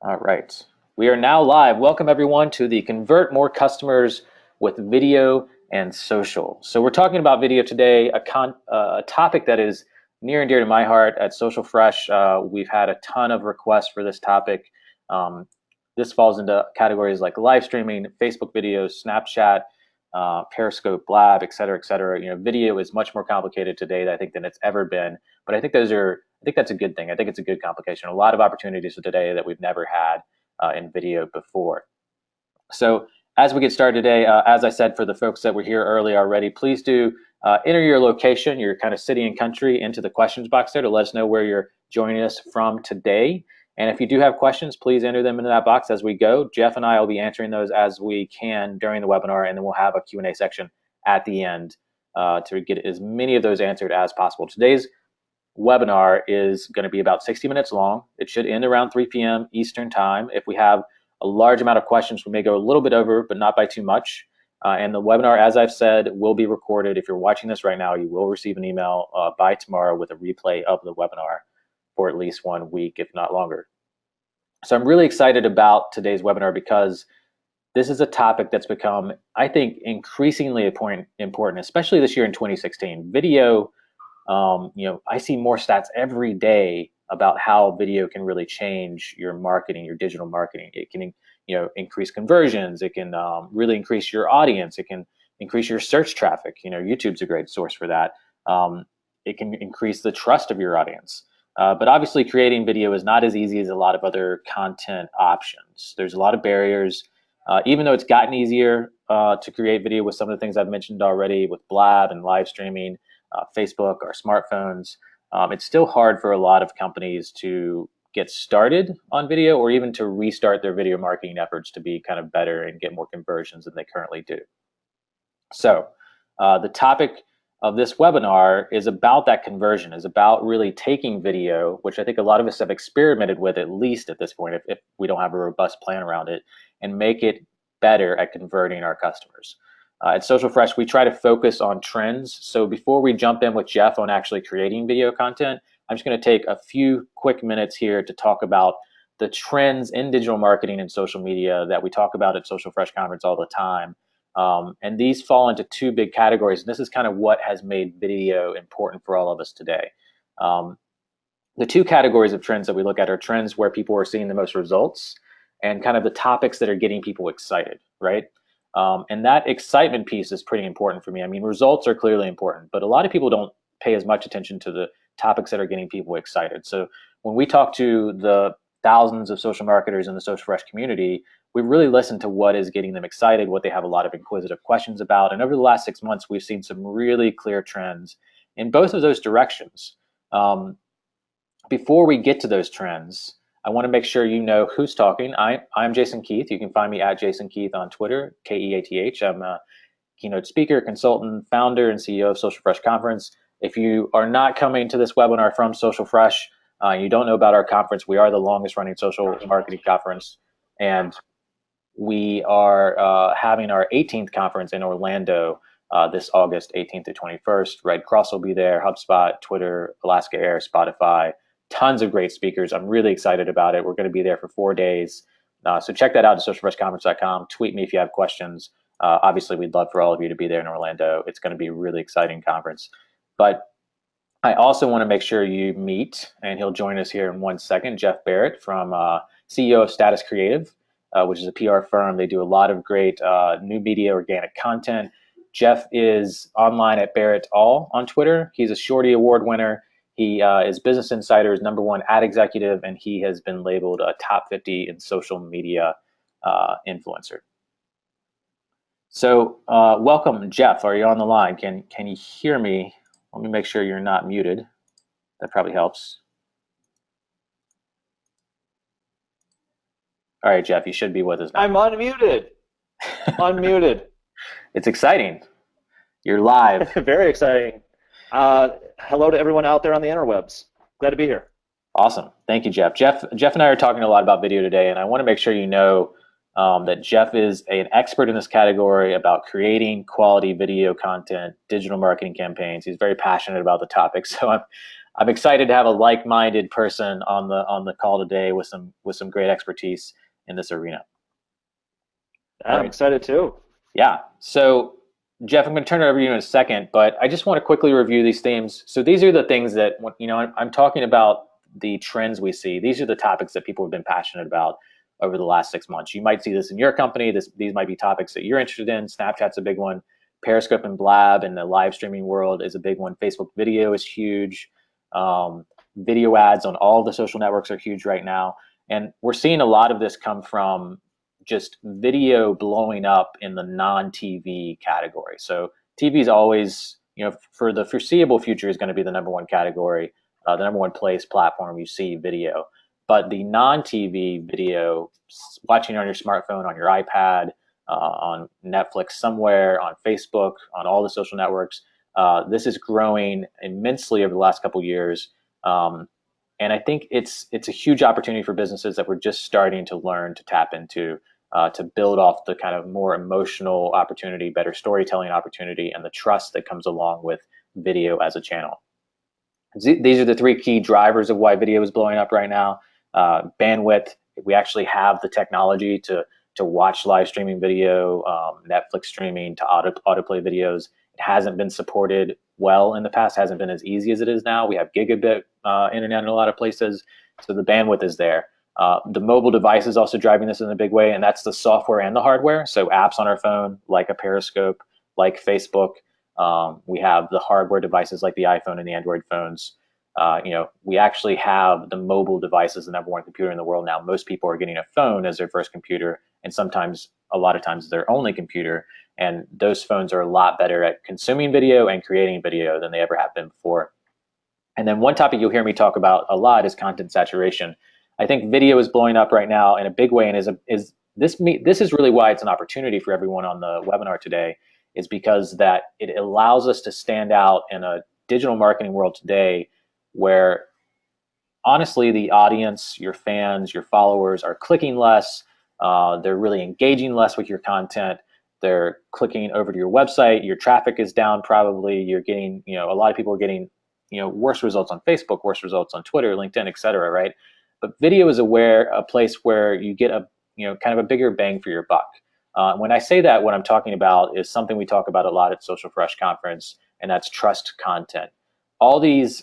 All right. We are now live. Welcome everyone to the Convert More Customers with Video and Social. So we're talking about video today, a topic that is near and dear to my heart at Social Fresh. We've had a ton of requests for this topic. This falls into categories like live streaming, Facebook videos, Snapchat, Periscope, Blab, et cetera, et cetera. You know, video is much more complicated today, I think, than it's ever been. But I think that's a good thing. I think it's a good complication. A lot of opportunities today that we've never had in video before. So as we get started today, as I said, for the folks that were here early already, please do enter your location, your kind of city and country into the questions box there to let us know where you're joining us from today. And if you do have questions, please enter them into that box as we go. Jeff and I will be answering those as we can during the webinar, and then we'll have a Q&A section at the end to get as many of those answered as possible. Today's webinar is going to be about 60 minutes long. It should end around 3 p.m. Eastern time. If we have a large amount of questions, we may go a little bit over, but not by too much. And the webinar, as I've said, will be recorded. If you're watching this right now, you will receive an email by tomorrow with a replay of the webinar for at least 1 week, if not longer. So I'm really excited about today's webinar because this is a topic that's become, I think, increasingly important, especially this year in 2016. Video, I see more stats every day about how video can really change your marketing, your digital marketing. It can, increase conversions. It can really increase your audience. It can increase your search traffic. YouTube's a great source for that. It can increase the trust of your audience. But obviously, creating video is not as easy as a lot of other content options. There's a lot of barriers. Even though it's gotten easier to create video with some of the things I've mentioned already with Blab and live streaming, Facebook, or smartphones, it's still hard for a lot of companies to get started on video or even to restart their video marketing efforts to be kind of better and get more conversions than they currently do. So the topic of this webinar is about that conversion, is about really taking video, which I think a lot of us have experimented with, at least at this point, if we don't have a robust plan around it, and make it better at converting our customers. At Social Fresh, we try to focus on trends. So before we jump in with Jeff on actually creating video content, I'm just going to take a few quick minutes here to talk about the trends in digital marketing and social media that we talk about at Social Fresh Conference all the time. And these fall into two big categories. And this is kind of what has made video important for all of us today. The two categories of trends that we look at are trends where people are seeing the most results and kind of the topics that are getting people excited, right? And that excitement piece is pretty important for me. I mean, results are clearly important, but a lot of people don't pay as much attention to the topics that are getting people excited. So when we talk to the thousands of social marketers in the Social Fresh community, we really listen to what is getting them excited, what they have a lot of inquisitive questions about. And over the last 6 months, we've seen some really clear trends in both of those directions. Before we get to those trends, I want to make sure you know who's talking. I'm Jason Keith. You can find me at Jason Keith on Twitter, Keath. I'm a keynote speaker, consultant, founder, and CEO of Social Fresh Conference. If you are not coming to this webinar from Social Fresh, you don't know about our conference, we are the longest running social marketing conference. And we are having our 18th conference in Orlando this August 18th to 21st. Red Cross will be there, HubSpot, Twitter, Alaska Air, Spotify. Tons of great speakers. I'm really excited about it. We're going to be there for 4 days. So check that out at socialfreshconference.com. Tweet me if you have questions. Obviously, we'd love for all of you to be there in Orlando. It's going to be a really exciting conference. But I also want to make sure you meet, and he'll join us here in 1 second, Jeff Barrett, from CEO of Status Creative, which is a PR firm. They do a lot of great new media, organic content. Jeff is online at Barrett All on Twitter. He's a Shorty Award winner. He is Business Insider's #1 ad executive, and he has been labeled a top 50 in social media influencer. So welcome, Jeff. Are you on the line? Can you hear me? Let me make sure you're not muted. That probably helps. All right, Jeff, you should be with us now. I'm unmuted. Unmuted. It's exciting. You're live. Very exciting. Hello to everyone out there on the interwebs. Glad to be here. Awesome. Thank you, Jeff. Jeff and I are talking a lot about video today, and I want to make sure you know that Jeff is an expert in this category about creating quality video content, digital marketing campaigns. He's very passionate about the topic. So I'm excited to have a like-minded person on the call today with some great expertise in this arena. All I'm right. excited too. Yeah. So, Jeff, I'm going to turn it over to you in a second, but I just want to quickly review these themes. So these are the things that, I'm talking about the trends we see. These are the topics that people have been passionate about over the last 6 months. You might see this in your company. These might be topics that you're interested in. Snapchat's a big one. Periscope and Blab in the live streaming world is a big one. Facebook video is huge. Video ads on all the social networks are huge right now. And we're seeing a lot of this come from just video blowing up in the non-TV category. So TV is always, for the foreseeable future, is going to be the number one category, the number one place platform you see video. But the non-TV video, watching on your smartphone, on your iPad, on Netflix somewhere, on Facebook, on all the social networks, this is growing immensely over the last couple of years. And I think it's a huge opportunity for businesses that we're just starting to learn to tap into, to build off the kind of more emotional opportunity, better storytelling opportunity, and the trust that comes along with video as a channel. These are the three key drivers of why video is blowing up right now. Bandwidth, we actually have the technology to watch live streaming video, Netflix streaming, to autoplay videos. It hasn't been supported well in the past, hasn't been as easy as it is now. We have gigabit internet in a lot of places, so the bandwidth is there. The mobile device is also driving this in a big way, and that's the software and the hardware. So apps on our phone, like a Periscope, like Facebook. We have the hardware devices like the iPhone and the Android phones. We actually have the mobile device as the number one computer in the world now. Most people are getting a phone as their first computer, and sometimes, a lot of times, their only computer. And those phones are a lot better at consuming video and creating video than they ever have been before. And then one topic you'll hear me talk about a lot is content saturation. I think video is blowing up right now in a big way, and this is really why it's an opportunity for everyone on the webinar today, is because that it allows us to stand out in a digital marketing world today where honestly the audience, your fans, your followers are clicking less, they're really engaging less with your content, they're clicking over to your website, your traffic is down probably, you're getting, a lot of people are getting, worse results on Facebook, worse results on Twitter, LinkedIn, et cetera, right? But video is a place where you get a, kind of a bigger bang for your buck. When I say that, what I'm talking about is something we talk about a lot at Social Fresh Conference, and that's trust content. All these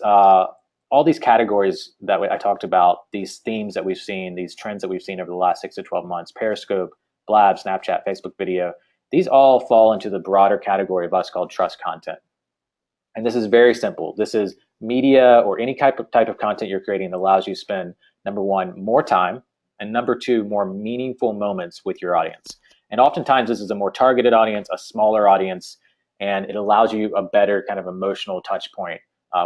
categories that I talked about, these themes that we've seen, these trends that we've seen over the last 6 to 12 months, Periscope, Blab, Snapchat, Facebook video, these all fall into the broader category of us called trust content. And this is very simple. This is media or any type of content you're creating that allows you to spend, number one, more time, and number two, more meaningful moments with your audience. And oftentimes this is a more targeted audience, a smaller audience, and it allows you a better kind of emotional touch point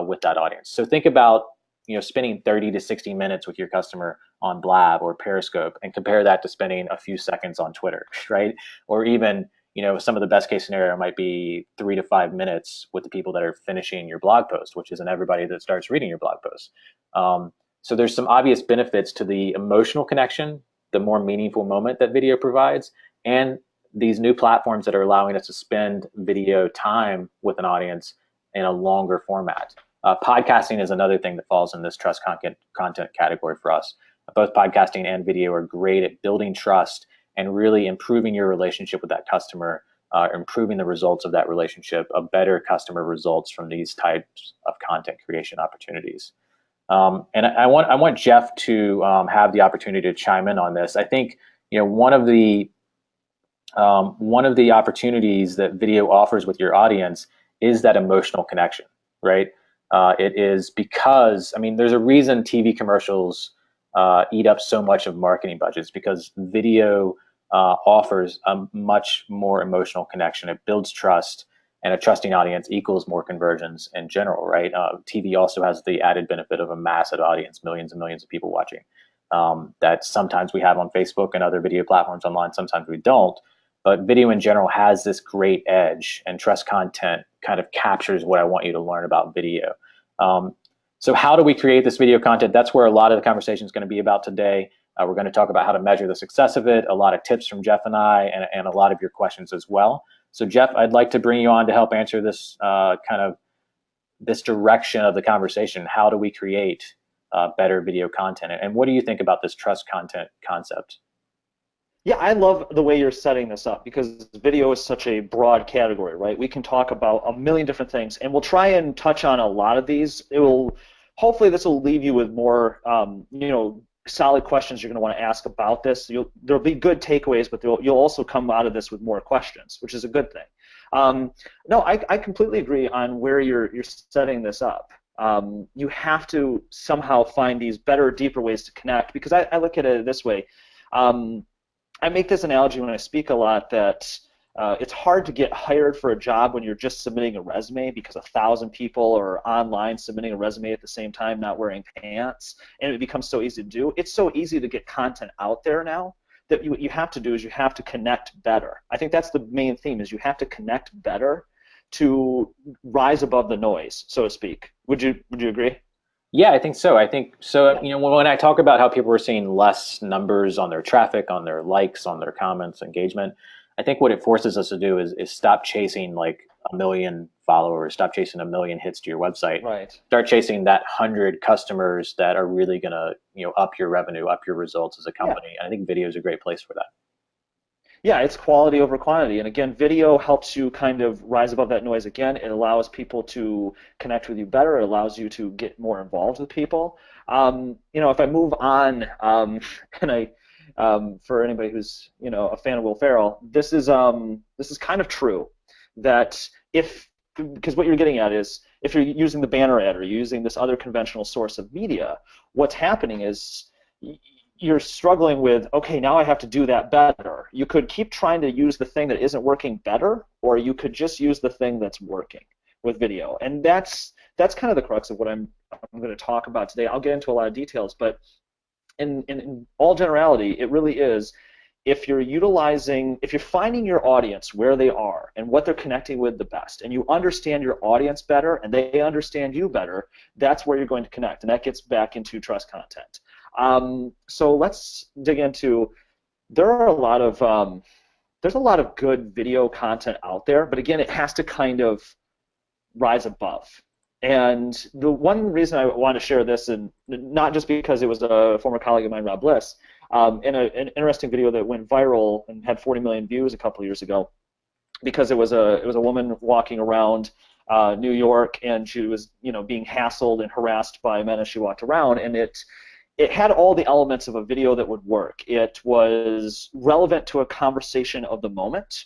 with that audience. So think about spending 30 to 60 minutes with your customer on Blab or Periscope, and compare that to spending a few seconds on Twitter, right? Or even some of the best case scenario might be 3 to 5 minutes with the people that are finishing your blog post, which isn't everybody that starts reading your blog post. So there's some obvious benefits to the emotional connection, the more meaningful moment that video provides, and these new platforms that are allowing us to spend video time with an audience in a longer format. Podcasting is another thing that falls in this trust content category for us. Both podcasting and video are great at building trust and really improving your relationship with that customer, improving the results of that relationship, of better customer results from these types of content creation opportunities. And I want Jeff to have the opportunity to chime in on this. I think one of the opportunities that video offers with your audience is that emotional connection, right? It is because, there's a reason TV commercials eat up so much of marketing budgets, because video offers a much more emotional connection. It builds trust, and a trusting audience equals more conversions in general, right? TV also has the added benefit of a massive audience, millions and millions of people watching, that sometimes we have on Facebook and other video platforms online, sometimes we don't. But video in general has this great edge, and trust content kind of captures what I want you to learn about video. So how do we create this video content? That's where a lot of the conversation is going to be about today. We're going to talk about how to measure the success of it, a lot of tips from Jeff and I, and a lot of your questions as well. So Jeff, I'd like to bring you on to help answer this kind of this direction of the conversation. How do we create better video content? And what do you think about this trust content concept? Yeah, I love the way you're setting this up because video is such a broad category, right? We can talk about a million different things, and we'll try and touch on a lot of these. It will, hopefully, this will leave you with more, solid questions you're going to want to ask about this. There'll be good takeaways, but you'll also come out of this with more questions, which is a good thing. No, I completely agree on where you're setting this up. You have to somehow find these better, deeper ways to connect because I look at it this way. I make this analogy when I speak a lot that it's hard to get hired for a job when you're just submitting a resume because 1,000 people are online submitting a resume at the same time not wearing pants, and it becomes so easy to do. It's so easy to get content out there now that what you have to do is you have to connect better. I think that's the main theme is you have to connect better to rise above the noise, so to speak. Would you agree? Yeah, I think so. I think so. Yeah. When I talk about how people are seeing less numbers on their traffic, on their likes, on their comments, engagement, I think what it forces us to do is stop chasing like a million followers, stop chasing a million hits to your website, Right. start chasing that 100 customers that are really gonna up your revenue, up your results as a Yeah. company. And I think video is a great place for that. Yeah, it's quality over quantity. And again, video helps you kind of rise above that noise again. It allows people to connect with you better. It allows you to get more involved with people. If I move on, and for anybody who's a fan of Will Ferrell, this is kind of true that if because what you're getting at is if you're using the banner ad or you're using this other conventional source of media, what's happening is you're struggling with, okay, now I have to do that better. You could keep trying to use the thing that isn't working better, or you could just use the thing that's working with video. And that's kind of the crux of what I'm going to talk about today. I'll get into a lot of details, but in all generality, it really is if you're finding your audience where they are and what they're connecting with the best, and you understand your audience better and they understand you better, that's where you're going to connect. And that gets back into trust content. So let's dig into. There are a lot of there's a lot of good video content out there, but again, it has to kind of rise above. And the one reason I want to share this, and not just because it was a former colleague of mine, Rob Bliss, in an interesting video that went viral and had 40 million views a couple of years ago, because it was a woman walking around New York, and she was being hassled and harassed by men as she walked around, and it had all the elements of a video that would work. It was relevant to a conversation of the moment.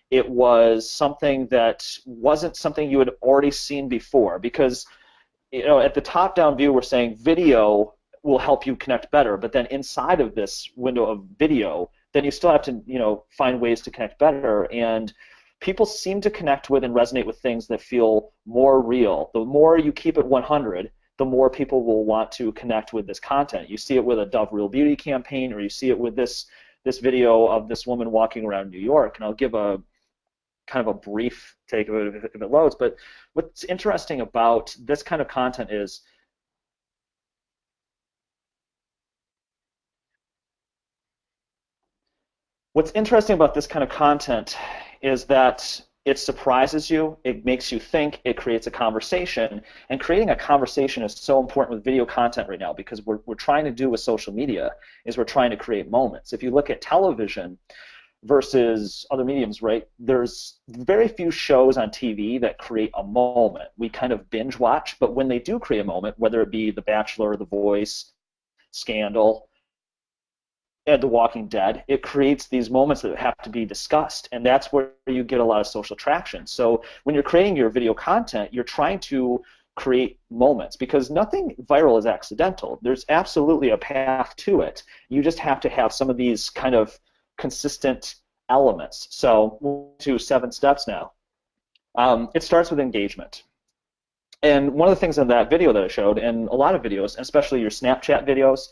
It was something that wasn't something you had already seen before, because at the top-down view we're saying video will help you connect better, but then inside of this window of video, then you still have to find ways to connect better. And people seem to connect with and resonate with things that feel more real. The more you keep it 100, the more people will want to connect with this content. You see it with a Dove Real Beauty campaign, or you see it with this video of this woman walking around New York. And I'll give a kind of a brief take of it if it loads. But what's interesting about this kind of content is that it surprises you, it makes you think, it creates a conversation, and creating a conversation is so important with video content right now, because we're trying to do with social media is we're trying to create moments. If you look at television versus other mediums, right, there's very few shows on TV that create a moment. We kind of binge watch, but when they do create a moment, whether it be The Bachelor, The Voice, Scandal, and The Walking Dead, it creates these moments that have to be discussed, and that's where you get a lot of social traction. So when you're creating your video content, you're trying to create moments, because nothing viral is accidental. There's absolutely a path to it. You just have to have some of these kind of consistent elements. So we'll do 7 steps now. It starts with engagement. And one of the things in that video that I showed, and a lot of videos, especially your Snapchat videos,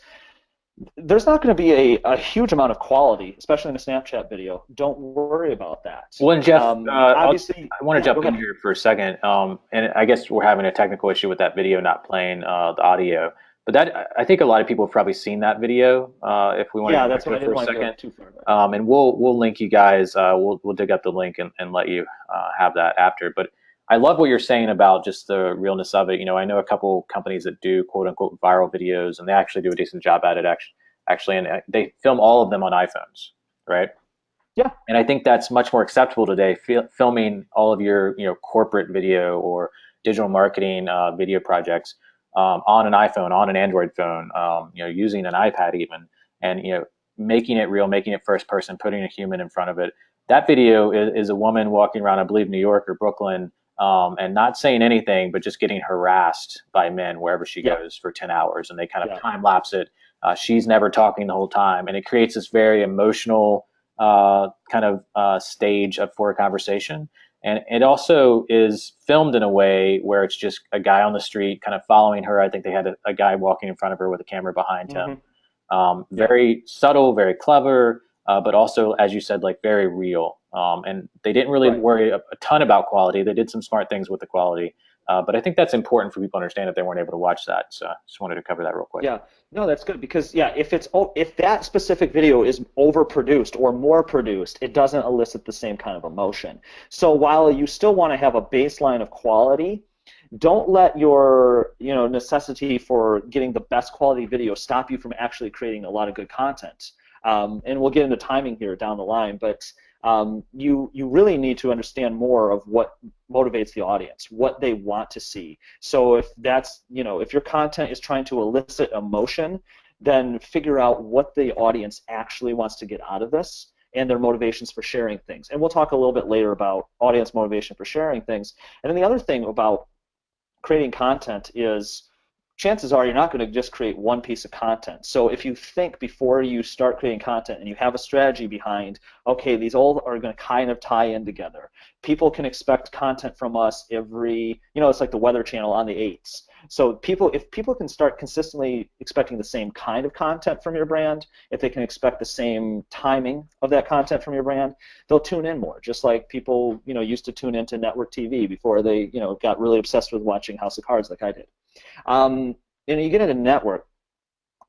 there's not going to be a huge amount of quality, especially in a Snapchat video. Don't worry about that. Well, and Jeff, Obviously, I want to jump in here for a second, and I guess we're having a technical issue with that video not playing the audio. But that, I think a lot of people have probably seen that video. If we want to that's what I for didn't a want to go second, too far. and we'll link you guys. We'll dig up the link and let you have that after. But I love what you're saying about just the realness of it. I know a couple companies that do quote unquote viral videos, and they actually do a decent job at it. Actually, and they film all of them on iPhones, right? Yeah. And I think that's much more acceptable today. Filming all of your corporate video or digital marketing video projects on an iPhone, on an Android phone, using an iPad even, and making it real, making it first person, putting a human in front of it. That video is a woman walking around, I believe, New York or Brooklyn, and not saying anything, but just getting harassed by men wherever she Yeah. goes for 10 hours, and they kind of Yeah. time lapse it. She's never talking the whole time, and it creates this very emotional kind of stage for a conversation. And it also is filmed in a way where it's just a guy on the street kind of following her. I think they had a guy walking in front of her with a camera behind him. Hmm. Yeah. Very subtle, very clever, but also, as you said, like very real. And they didn't really Right. worry a ton about quality. They did some smart things with the quality. But I think that's important for people to understand if they weren't able to watch that. So I just wanted to cover that real quick. Yeah, no, that's good because yeah, if that specific video is overproduced or more produced, it doesn't elicit the same kind of emotion. So while you still want to have a baseline of quality, don't let your necessity for getting the best quality video stop you from actually creating a lot of good content. And we'll get into timing here down the line, but you really need to understand more of what motivates the audience, what they want to see. So if your content is trying to elicit emotion, then figure out what the audience actually wants to get out of this and their motivations for sharing things. And we'll talk a little bit later about audience motivation for sharing things. And then the other thing about creating content is chances are you're not going to just create one piece of content. So if you think before you start creating content and you have a strategy behind, okay, these all are going to kind of tie in together. People can expect content from us every, it's like the Weather Channel on the 8s. So if people can start consistently expecting the same kind of content from your brand, if they can expect the same timing of that content from your brand, they'll tune in more. Just like people, used to tune into network TV before they, got really obsessed with watching House of Cards like I did. And you get into network,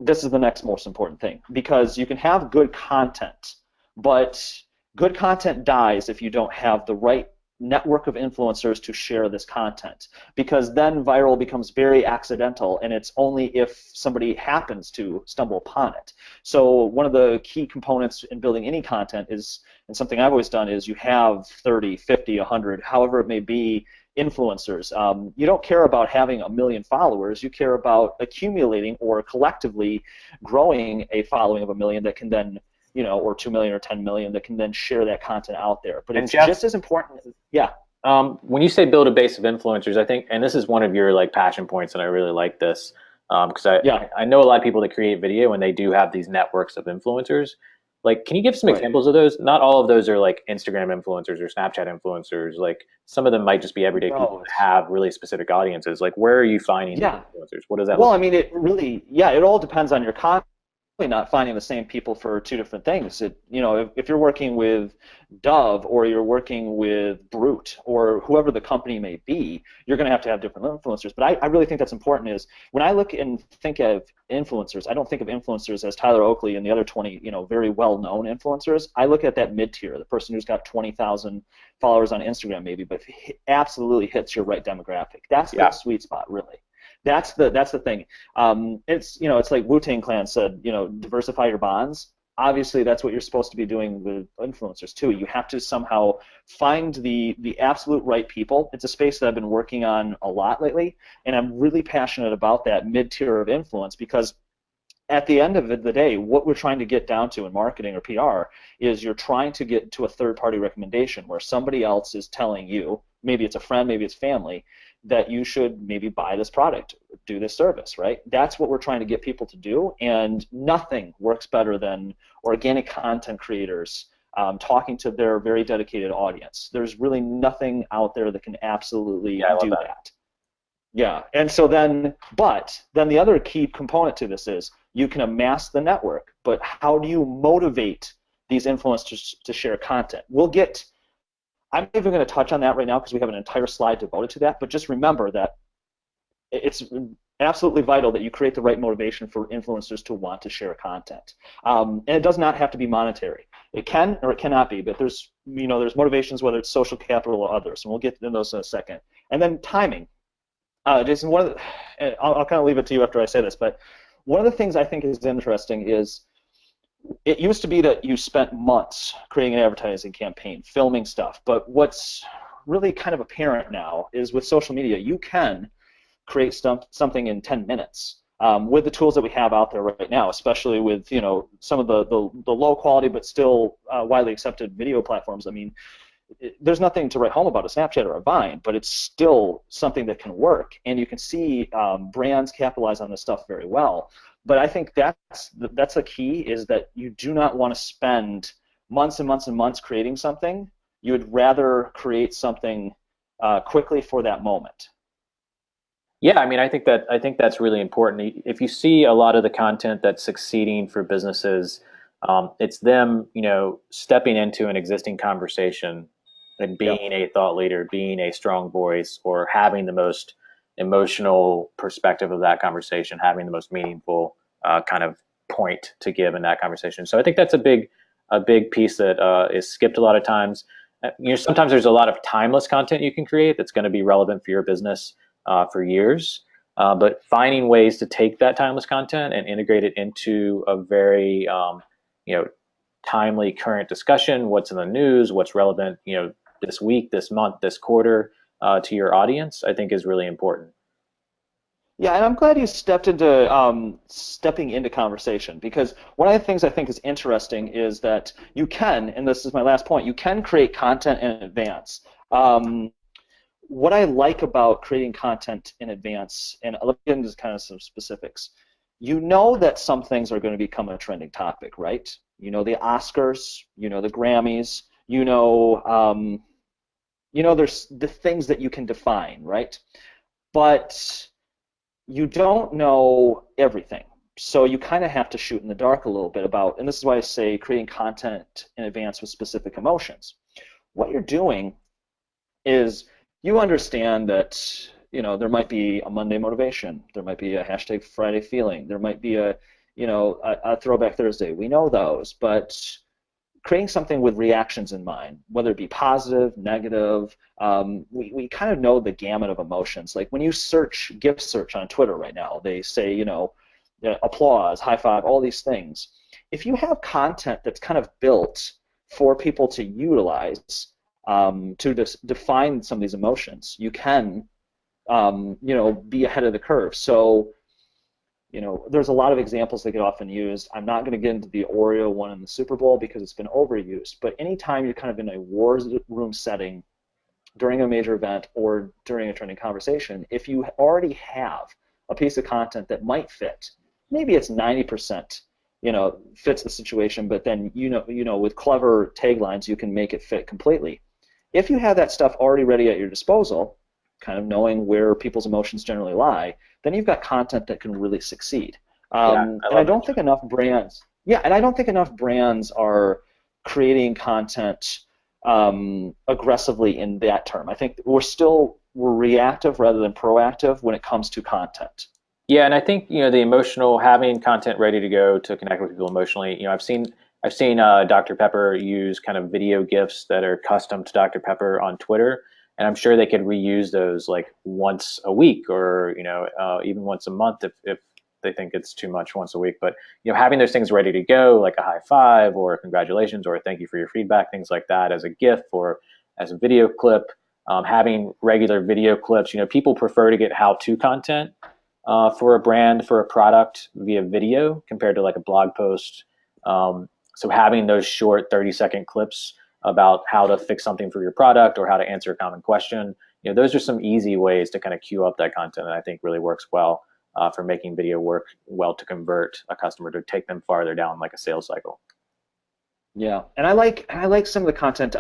this is the next most important thing because you can have good content, but good content dies if you don't have the right network of influencers to share this content, because then viral becomes very accidental and it's only if somebody happens to stumble upon it. So one of the key components in building any content is, and something I've always done, is you have 30, 50, 100, however it may be, influencers. You don't care about having 1 million followers, you care about accumulating or collectively growing a following of 1 million that can then, or 2 million or 10 million that can then share that content out there. But it's Jeff, just as important. Yeah. when you say build a base of influencers, I think, and this is one of your like passion points, and I really like this because Yeah. I know a lot of people that create video, and they do have these networks of influencers. Like, can you give some Right. examples of those? Not all of those are like Instagram influencers or Snapchat influencers. Like, some of them might just be everyday people No. that have really specific audiences. Like, where are you finding these Yeah. influencers? What does that Well, look I mean, it really, yeah, it all depends on your content. Not finding the same people for two different things. If you're working with Dove or you're working with Brute or whoever the company may be, you're going to have different influencers. But I really think that's important. Is when I look and think of influencers, I don't think of influencers as Tyler Oakley and the other 20, very well-known influencers. I look at that mid-tier, the person who's got 20,000 followers on Instagram maybe, but absolutely hits your right demographic. That's the sweet spot, really. That's the thing. It's like Wu-Tang Clan said, diversify your bonds. Obviously, that's what you're supposed to be doing with influencers too. You have to somehow find the absolute right people. It's a space that I've been working on a lot lately, and I'm really passionate about that mid-tier of influence because at the end of the day, what we're trying to get down to in marketing or PR is you're trying to get to a third-party recommendation where somebody else is telling you, maybe it's a friend, maybe it's family, that you should maybe buy this product, do this service, right? That's what we're trying to get people to do, and nothing works better than organic content creators talking to their very dedicated audience. There's really nothing out there that can absolutely do that. Yeah, and so but then the other key component to this is you can amass the network, but how do you motivate these influencers to share content? I'm not even going to touch on that right now because we have an entire slide devoted to that, but just remember that it's absolutely vital that you create the right motivation for influencers to want to share content. And it does not have to be monetary. It can or it cannot be, but there's motivations, whether it's social capital or others, and we'll get into those in a second. And then timing. Jason, I'll kind of leave it to you after I say this, but one of the things I think is interesting is it used to be that you spent months creating an advertising campaign, filming stuff, but what's really kind of apparent now is with social media, you can create something in 10 minutes with the tools that we have out there right now, especially with some of the low quality but still widely accepted video platforms. I mean, there's nothing to write home about a Snapchat or a Vine, but it's still something that can work, and you can see brands capitalize on this stuff very well. But I think that's the key, is that you do not want to spend months and months and months creating something. You would rather create something quickly for that moment. Yeah, I mean, I think that's really important. If you see a lot of the content that's succeeding for businesses, it's them, stepping into an existing conversation and Yep. being a thought leader, being a strong voice, or having the most emotional perspective of that conversation, having the most meaningful kind of point to give in that conversation. So I think that's a big piece that is skipped a lot of times. Sometimes there's a lot of timeless content you can create that's going to be relevant for your business for years. But finding ways to take that timeless content and integrate it into a very timely current discussion, what's in the news, what's relevant, this week, this month, this quarter, to your audience, I think is really important. Yeah, and I'm glad you stepping into conversation, because one of the things I think is interesting is that you can, and this is my last point, you can create content in advance. What I like about creating content in advance, and I'll get into kind of some specifics, you know that some things are going to become a trending topic, right? You know the Oscars, you know the Grammys, there's the things that you can define, right? But you don't know everything. So you kind of have to shoot in the dark a little bit about, and this is why I say creating content in advance with specific emotions. What you're doing is you understand that there might be a Monday motivation, there might be a hashtag Friday feeling, there might be a throwback Thursday. We know those, but creating something with reactions in mind, whether it be positive, negative, we kind of know the gamut of emotions. Like when you GIF search on Twitter right now, they say, applause, high five, all these things. If you have content that's kind of built for people to utilize to define some of these emotions, you can, be ahead of the curve. So, there's a lot of examples that get often used. I'm not going to get into the Oreo one in the Super Bowl because it's been overused, but anytime you're kind of in a war room setting during a major event or during a trending conversation, if you already have a piece of content that might fit, maybe it's 90%, fits the situation, but then, with clever taglines, you can make it fit completely. If you have that stuff already ready at your disposal, kind of knowing where people's emotions generally lie, then you've got content that can really succeed. Yeah, And I don't think enough brands, and I don't think enough brands are creating content aggressively in that term. I think we're reactive rather than proactive when it comes to content. Yeah, and I think the emotional, having content ready to go to connect with people emotionally. I've seen Dr. Pepper use kind of video gifs that are custom to Dr. Pepper on Twitter, and I'm sure they could reuse those like once a week or even once a month if they think it's too much once a week. But having those things ready to go, like a high five or a congratulations or a thank you for your feedback, things like that, as a GIF or as a video clip. Having regular video clips. People prefer to get how-to content for a brand, for a product via video compared to like a blog post. So having those short 30-second clips about how to fix something for your product or how to answer a common question, those are some easy ways to kind of queue up that content, and I think really works well for making video work well to convert a customer, to take them farther down like a sales cycle. Yeah, and I like some of the content.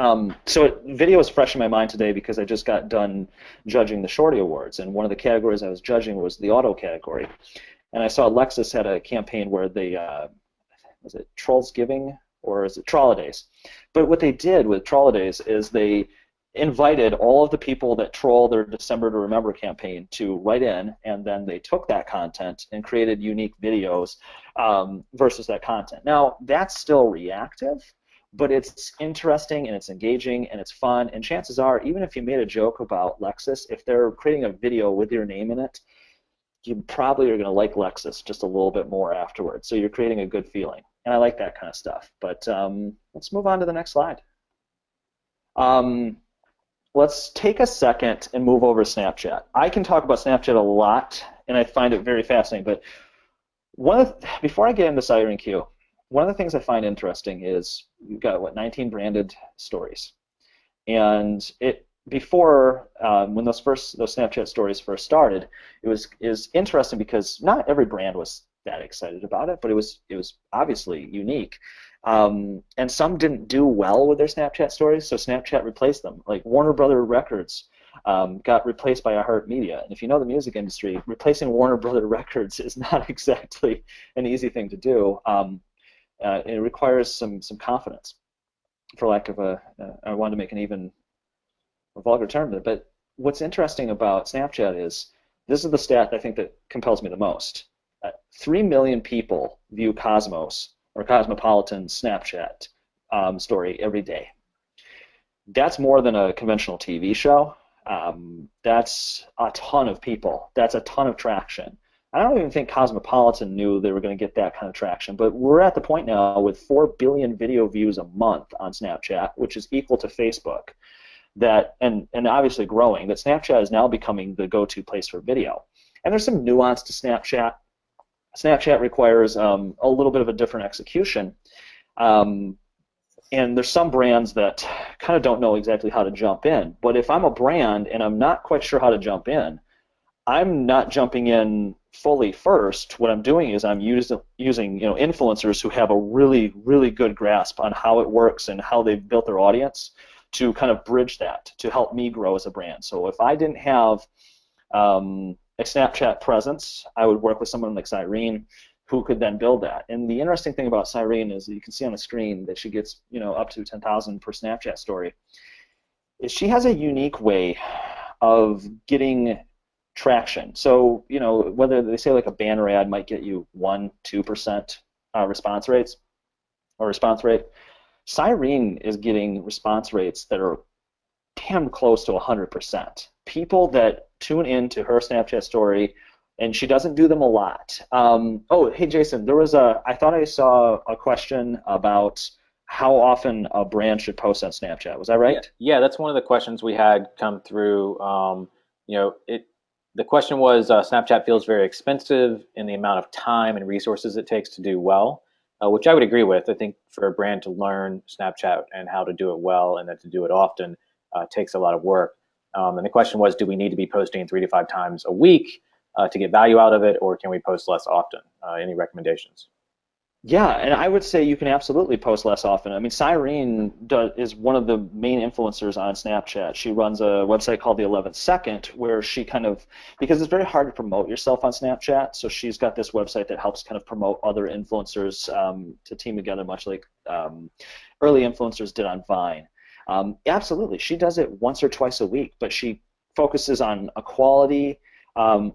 So video is fresh in my mind today because I just got done judging the Shorty Awards, and one of the categories I was judging was the auto category. And I saw Lexus had a campaign where they was it Trolls Giving or is it Trollidays? But what they did with Trollidays is they invited all of the people that troll their December to Remember campaign to write in, and then they took that content and created unique videos versus that content. Now, that's still reactive, but it's interesting and it's engaging and it's fun. And chances are, even if you made a joke about Lexus, if they're creating a video with your name in it, you probably are going to like Lexus just a little bit more afterwards. So you're creating a good feeling. And I like that kind of stuff. But let's move on to the next slide. Let's take a second and move over to Snapchat. I can talk about Snapchat a lot, and I find it very fascinating. But before I get into Siren Q, one of the things I find interesting is you've got, what, 19 branded stories. And before, when those Snapchat stories first started, it was interesting because not every brand was that excited about it, but it was obviously unique. And some didn't do well with their Snapchat stories, so Snapchat replaced them. Like Warner Brother Records got replaced by iHeartMedia. And if you know the music industry, replacing Warner Brother Records is not exactly an easy thing to do. It requires some confidence, for lack of I wanted to make an even a vulgar term, but what's interesting about Snapchat is, this is the stat I think that compels me the most. 3 million people view Cosmos or Cosmopolitan Snapchat story every day. That's more than a conventional TV show. That's a ton of people. That's a ton of traction. I don't even think Cosmopolitan knew they were going to get that kind of traction, but we're at the point now with 4 billion video views a month on Snapchat, which is equal to Facebook. And obviously growing, that Snapchat is now becoming the go-to place for video. And there's some nuance to Snapchat. Snapchat requires a little bit of a different execution. And there's some brands that kind of don't know exactly how to jump in. But if I'm a brand and I'm not quite sure how to jump in, I'm not jumping in fully first. What I'm doing is I'm using influencers who have a really, really good grasp on how it works and how they've built their audience, to kind of bridge that, to help me grow as a brand. So if I didn't have a Snapchat presence, I would work with someone like Cyrene, who could then build that. And the interesting thing about Cyrene is that you can see on the screen that she gets up to 10,000 per Snapchat story. Is she has a unique way of getting traction. So whether they say like a banner ad might get you 1-2% response rate, Cyrene is getting response rates that are damn close to 100%. People that tune into her Snapchat story, and she doesn't do them a lot. Oh, hey Jason, I thought I saw a question about how often a brand should post on Snapchat. Was that right? Yeah, that's one of the questions we had come through. The question was, Snapchat feels very expensive in the amount of time and resources it takes to do well, which I would agree with. I think for a brand to learn Snapchat and how to do it well and then to do it often takes a lot of work. And the question was, do we need to be posting 3 to 5 times a week to get value out of it, or can we post less often? Any recommendations? Yeah, and I would say you can absolutely post less often. I mean, Cyrene is one of the main influencers on Snapchat. She runs a website called The 11th Second, where she because it's very hard to promote yourself on Snapchat, so she's got this website that helps kind of promote other influencers to team together, much like early influencers did on Vine. Absolutely, she does it once or twice a week, but she focuses on a quality,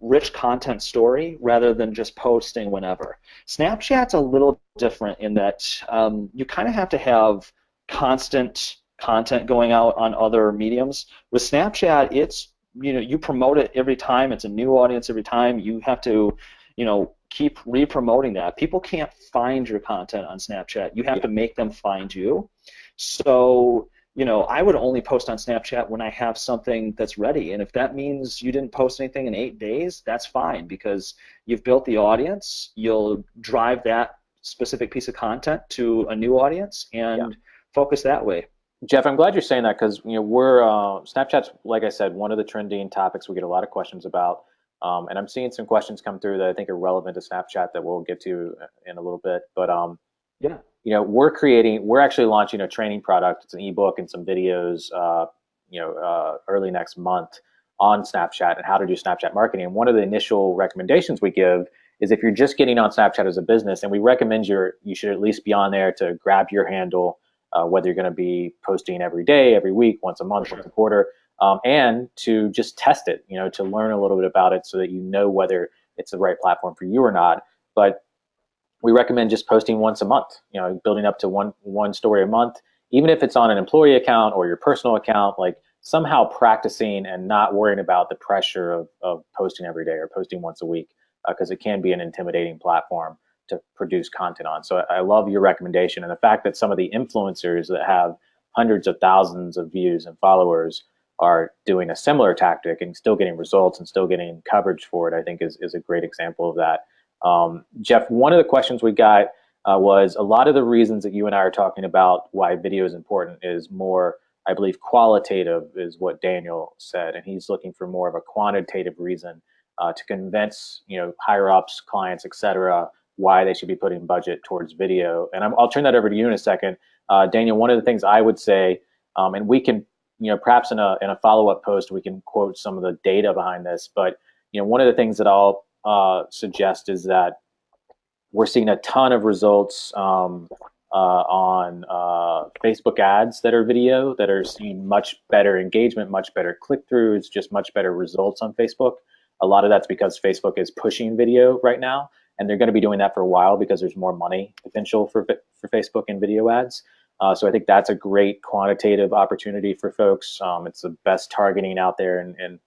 rich content story rather than just posting whenever. Snapchat's a little different in that you kind of have to have constant content going out on other mediums. With Snapchat, it's you promote it every time. It's a new audience every time. You have to keep re-promoting that. People can't find your content on Snapchat. You have to make them find you. So I would only post on Snapchat when I have something that's ready. And if that means you didn't post anything in 8 days, that's fine, because you've built the audience. You'll drive that specific piece of content to a new audience and focus that way. Jeff, I'm glad you're saying that, because we're Snapchat's, like I said, one of the trending topics we get a lot of questions about. And I'm seeing some questions come through that I think are relevant to Snapchat that we'll get to in a little bit. But we're actually launching a training product. It's an ebook and some videos, early next month on Snapchat and how to do Snapchat marketing. And one of the initial recommendations we give is, if you're just getting on Snapchat as a business, and we recommend you should at least be on there to grab your handle, whether you're going to be posting every day, every week, once a month, once a quarter, and to just test it, to learn a little bit about it so that you know whether it's the right platform for you or not. But we recommend just posting once a month, building up to one story a month. even if it's on an employee account or your personal account, like somehow practicing and not worrying about the pressure of posting every day or posting once a week, because it can be an intimidating platform to produce content on. So I love your recommendation, and the fact that some of the influencers that have hundreds of thousands of views and followers are doing a similar tactic and still getting results and still getting coverage for it, I think is a great example of that. Jeff, one of the questions we got was a lot of the reasons that you and I are talking about why video is important is more, I believe, qualitative is what Daniel said, and he's looking for more of a quantitative reason to convince higher ups, clients, etc., why they should be putting budget towards video. And I'll turn that over to you in a second, Daniel. One of the things I would say, and we can, perhaps in a follow up post, we can quote some of the data behind this. But one of the things that I'll suggest is that we're seeing a ton of results on Facebook ads that are video that are seeing much better engagement, much better click throughs, just much better results on Facebook. A lot of that's because Facebook is pushing video right now, and they're going to be doing that for a while because there's more money potential for Facebook in video ads. So I think that's a great quantitative opportunity for folks. It's the best targeting out there in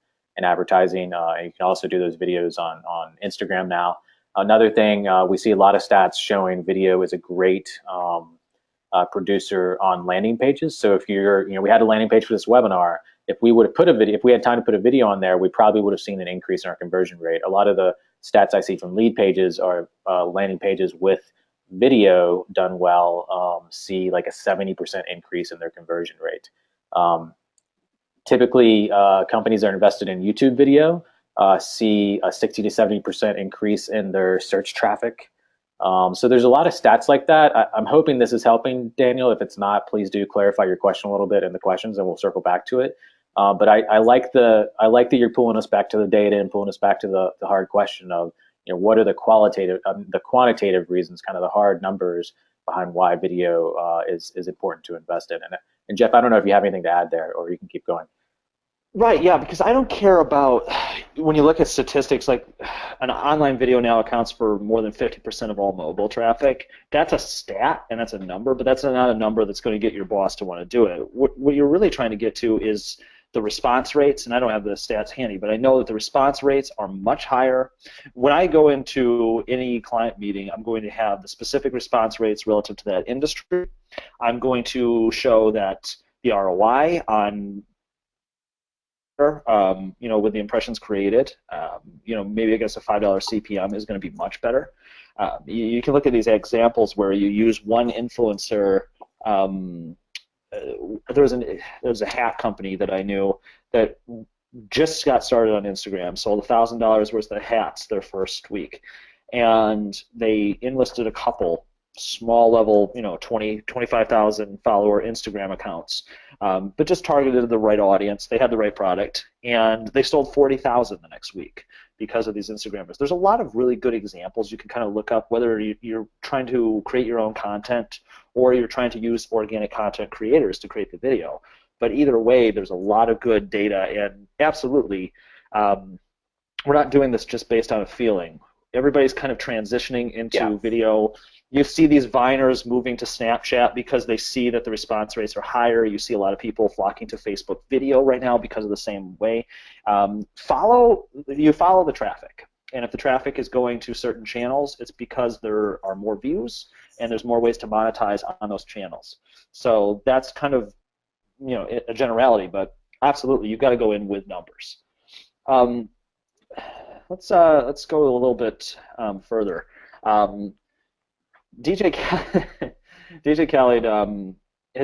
advertising. And you can also do those videos on Instagram now. Another thing, we see a lot of stats showing video is a great producer on landing pages. So if we had a landing page for this webinar. If we would have put a video, if we had time to put a video on there, we probably would have seen an increase in our conversion rate. A lot of the stats I see from lead pages are landing pages with video done well, see like a 70% increase in their conversion rate. Typically, companies that are invested in YouTube video see a 60 to 70% increase in their search traffic. So there's a lot of stats like that. I'm hoping this is helping, Daniel. If it's not, please do clarify your question a little bit in the questions, and we'll circle back to it. But I like that you're pulling us back to the data and pulling us back to the hard question of what are the quantitative reasons, kind of the hard numbers behind why video is important to invest in. And Jeff, I don't know if you have anything to add there, or you can keep going. Right, yeah, because I don't care about when you look at statistics, like an online video now accounts for more than 50% of all mobile traffic. That's a stat and that's a number, but that's not a number that's going to get your boss to want to do it. What you're really trying to get to is the response rates, and I don't have the stats handy, but I know that the response rates are much higher. When I go into any client meeting, I'm going to have the specific response rates relative to that industry. I'm going to show that the ROI on with the impressions created, maybe against a $5 CPM is going to be much better. You can look at these examples where you use one influencer. There was a hat company that I knew that just got started on Instagram, sold $1,000 worth of hats their first week, and they enlisted a couple small level, 20, 25,000 follower Instagram accounts, but just targeted the right audience. They had the right product, and they sold 40,000 the next week because of these Instagrammers. There's a lot of really good examples you can kind of look up, whether you're trying to create your own content or you're trying to use organic content creators to create the video. But either way, there's a lot of good data, and absolutely, we're not doing this just based on a feeling. Everybody's kind of transitioning into video. You see these Viners moving to Snapchat because they see that the response rates are higher. You see a lot of people flocking to Facebook video right now because of the same way. Follow the traffic. And if the traffic is going to certain channels, it's because there are more views and there's more ways to monetize on those channels. So that's kind of a generality, but absolutely, you've got to go in with numbers. Let's go a little bit further. DJ Khaled,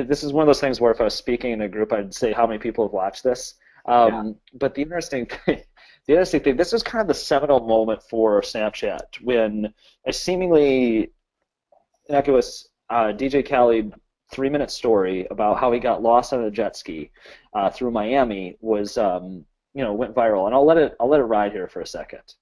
this is one of those things where if I was speaking in a group, I'd say how many people have watched this. But the interesting thing, this is kind of the seminal moment for Snapchat when a seemingly innocuous DJ Khaled 3-minute story about how he got lost on a jet ski through Miami was went viral, and I'll let it ride here for a second.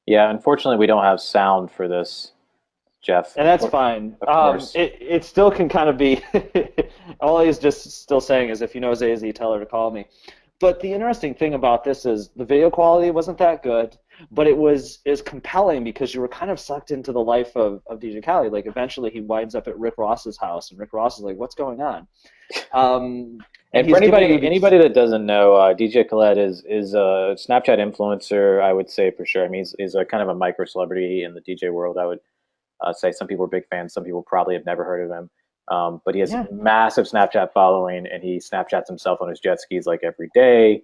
Yeah, unfortunately, we don't have sound for this, Jeff. And that's fine. Of course. It still can kind of be. All he's just still saying is, if you know Zazie, tell her to call me. But the interesting thing about this is the video quality wasn't that good, but it was is compelling because you were kind of sucked into the life of DJ Khaled. Like eventually he winds up at Rick Ross's house, and Rick Ross is like, "What's going on?" And And for he's giving you these. anybody that doesn't know, DJ Khaled is a Snapchat influencer. I would say for sure. I mean, he's a kind of a micro celebrity in the DJ world. I would say some people are big fans. Some people probably have never heard of him. But he has Yeah. massive Snapchat following, and he Snapchats himself on his jet skis like every day,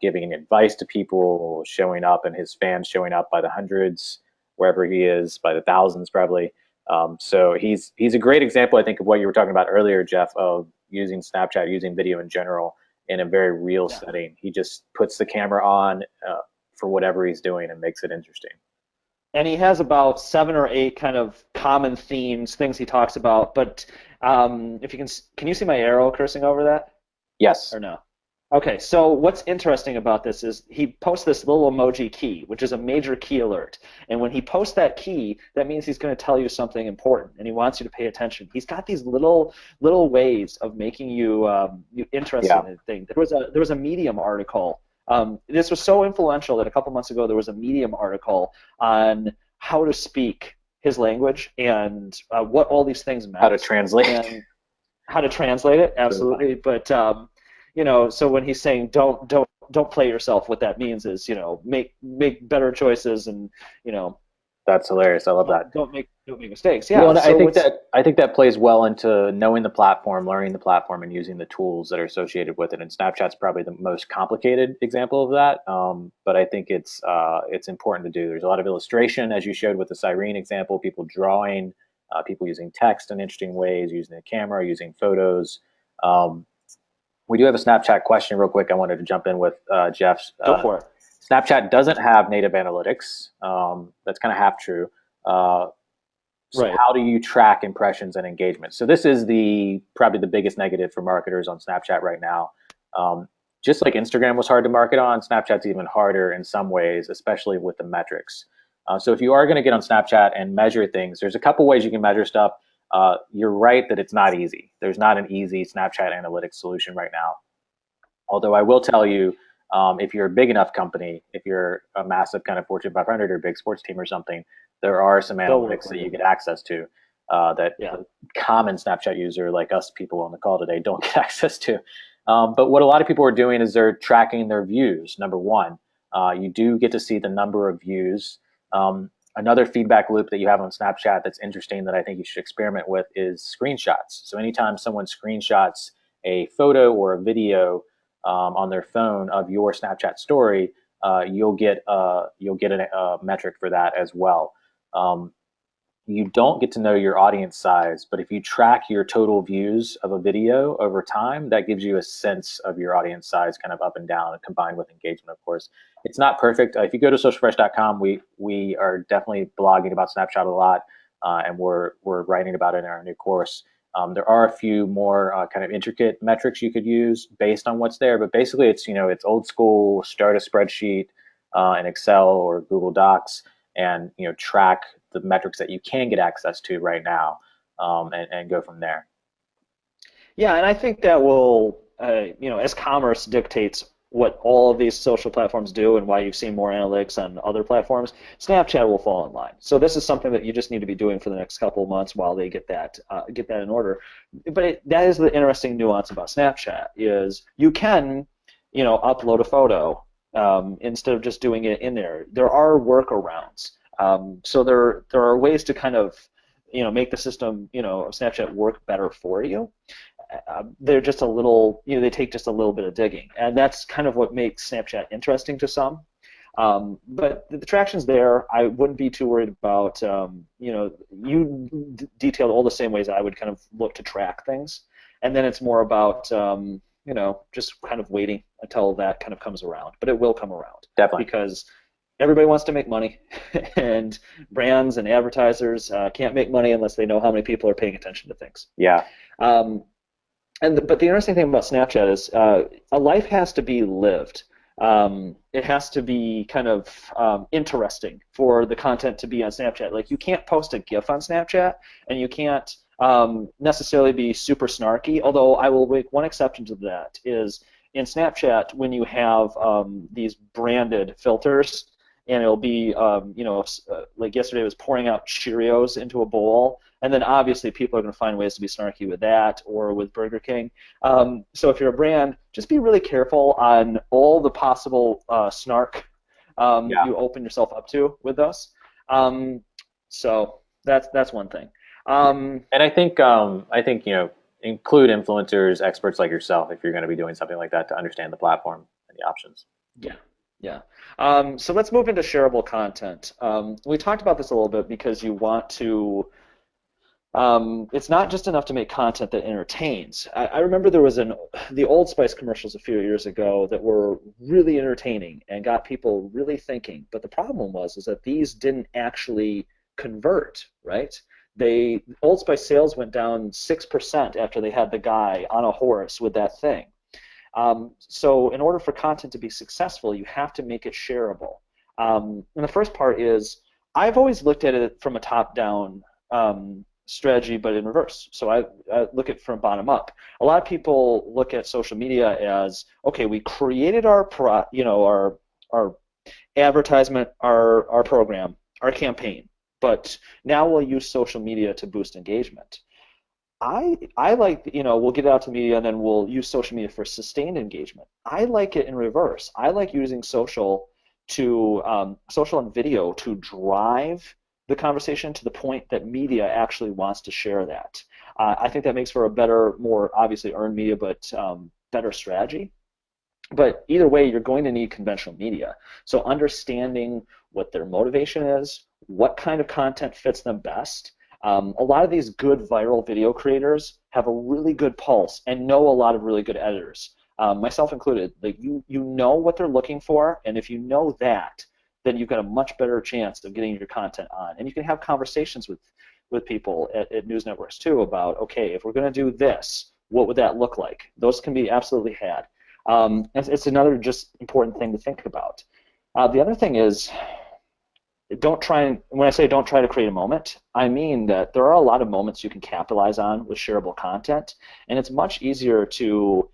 giving advice to people, showing up, and his fans showing up by the hundreds wherever he is, by the thousands probably. So he's a great example, I think, of what you were talking about earlier, Jeff, of using Snapchat, using video in general in a very real Yeah. setting. He just puts the camera on for whatever he's doing and makes it interesting. And he has about 7 or 8 kind of common themes, things he talks about. But if you can you see my arrow cursing over that Yes. or no? Okay, so what's interesting about this is he posts this little emoji key, which is a major key alert. And when he posts that key, that means he's going to tell you something important, and he wants you to pay attention. He's got these little ways of making you interested Yeah. in a thing. There was a Medium article. This was so influential that a couple months ago there was a Medium article on how to speak his language and what all these things How to meant translate. and how to translate it. Really funny. Absolutely, but so when he's saying don't play yourself, what that means is make better choices and you know That's hilarious. I love that. don't make mistakes. Well, Yeah. and So what's I think that plays well into knowing the platform, learning the platform, and using the tools that are associated with it. And Snapchat's probably the most complicated example of that. But I think it's important to do. There's a lot of illustration, as you showed with the Cyrene example, people drawing, people using text in interesting ways, using the camera, using photos. Um, we do have a Snapchat question, real quick. I wanted to jump in with Jeff's. Go for it. Snapchat doesn't have native analytics. That's kind of half true. Uh, so Right. how do you track impressions and engagement? So this is the probably the biggest negative for marketers on Snapchat right now. Um, just like Instagram was hard to market on, Snapchat's even harder in some ways, especially with the metrics. So if you are going to get on Snapchat and measure things, there's a couple ways you can measure stuff. You're right that it's not easy. There's not an easy Snapchat analytics solution right now. Although I will tell you, if you're a big enough company, if you're a massive kind of Fortune 500 or big sports team or something, there are some They'll work analytics with that you you. get access to that Yeah. the common Snapchat user like us people on the call today don't get access to. But what a lot of people are doing is they're tracking their views. Number one, you do get to see the number of views. Another feedback loop that you have on Snapchat that's interesting that I think you should experiment with is screenshots. So anytime someone screenshots a photo or a video on their phone of your Snapchat story, you'll get a metric for that as well. Um, you don't get to know your audience size, but if you track your total views of a video over time, that gives you a sense of your audience size, kind of up and down, and combined with engagement, of course. It's not perfect. If you go to socialfresh.com, we are definitely blogging about Snapchat a lot, and we're writing about it in our new course. There are a few more kind of intricate metrics you could use based on what's there, but basically it's old school. Start a spreadsheet in Excel or Google Docs, and track the metrics that you can get access to right now, and go from there. Yeah, and I think that will, as commerce dictates what all of these social platforms do and why you've seen more analytics on other platforms, Snapchat will fall in line. So this is something that you just need to be doing for the next couple of months while they get that in order. But that is the interesting nuance about Snapchat is you can, upload a photo instead of just doing it in there. There are workarounds. So there are ways to kind of, make the system, of Snapchat work better for you. They're just a little, they take just a little bit of digging, and that's kind of what makes Snapchat interesting to some. But the traction's there. I wouldn't be too worried about, you detailed all the same ways I would kind of look to track things, and then it's more about, just kind of waiting until that kind of comes around. But it will come around Definitely. because everybody wants to make money, and brands and advertisers can't make money unless they know how many people are paying attention to things. Yeah. Um, but the interesting thing about Snapchat is a life has to be lived. It has to be kind of interesting for the content to be on Snapchat. Like you can't post a GIF on Snapchat, and you can't necessarily be super snarky. Although I will make one exception to that is in Snapchat when you have these branded filters, and it'll be like yesterday was pouring out Cheerios into a bowl, and then obviously people are going to find ways to be snarky with that or with Burger King. So if you're a brand, just be really careful on all the possible snark Yeah. you open yourself up to with those. Um, so that's one thing. Um, And I think include influencers, experts like yourself, if you're going to be doing something like that to understand the platform and the options. yeah, yeah. So let's move into shareable content. We talked about this a little bit because you want to it's not just enough to make content that entertains. I remember there was the Old Spice commercials a few years ago that were really entertaining and got people really thinking. But the problem was is that these didn't actually convert, right? Old Spice sales went down 6% after they had the guy on a horse with that thing. So in order for content to be successful, you have to make it shareable. And the first part is I've always looked at it from a top-down strategy, but in reverse. So I look at it from bottom up. A lot of people look at social media as, okay, we created our advertisement, our program, our campaign, but now we'll use social media to boost engagement. I like, we'll get it out to media and then we'll use social media for sustained engagement. I like it in reverse. I like using social and video to drive the conversation to the point that media actually wants to share that. I think that makes for a better, more obviously earned media, but better strategy. But either way, you're going to need conventional media. So understanding what their motivation is, what kind of content fits them best. A lot of these good viral video creators have a really good pulse and know a lot of really good editors, myself included. Like you know what they're looking for, and if you know that, then you've got a much better chance of getting your content on. And you can have conversations with people at news networks too about, okay, if we're going to do this, what would that look like? Those can be absolutely had. It's another just important thing to think about. The other thing is, when I say don't try to create a moment, I mean that there are a lot of moments you can capitalize on with shareable content, and it's much easier to,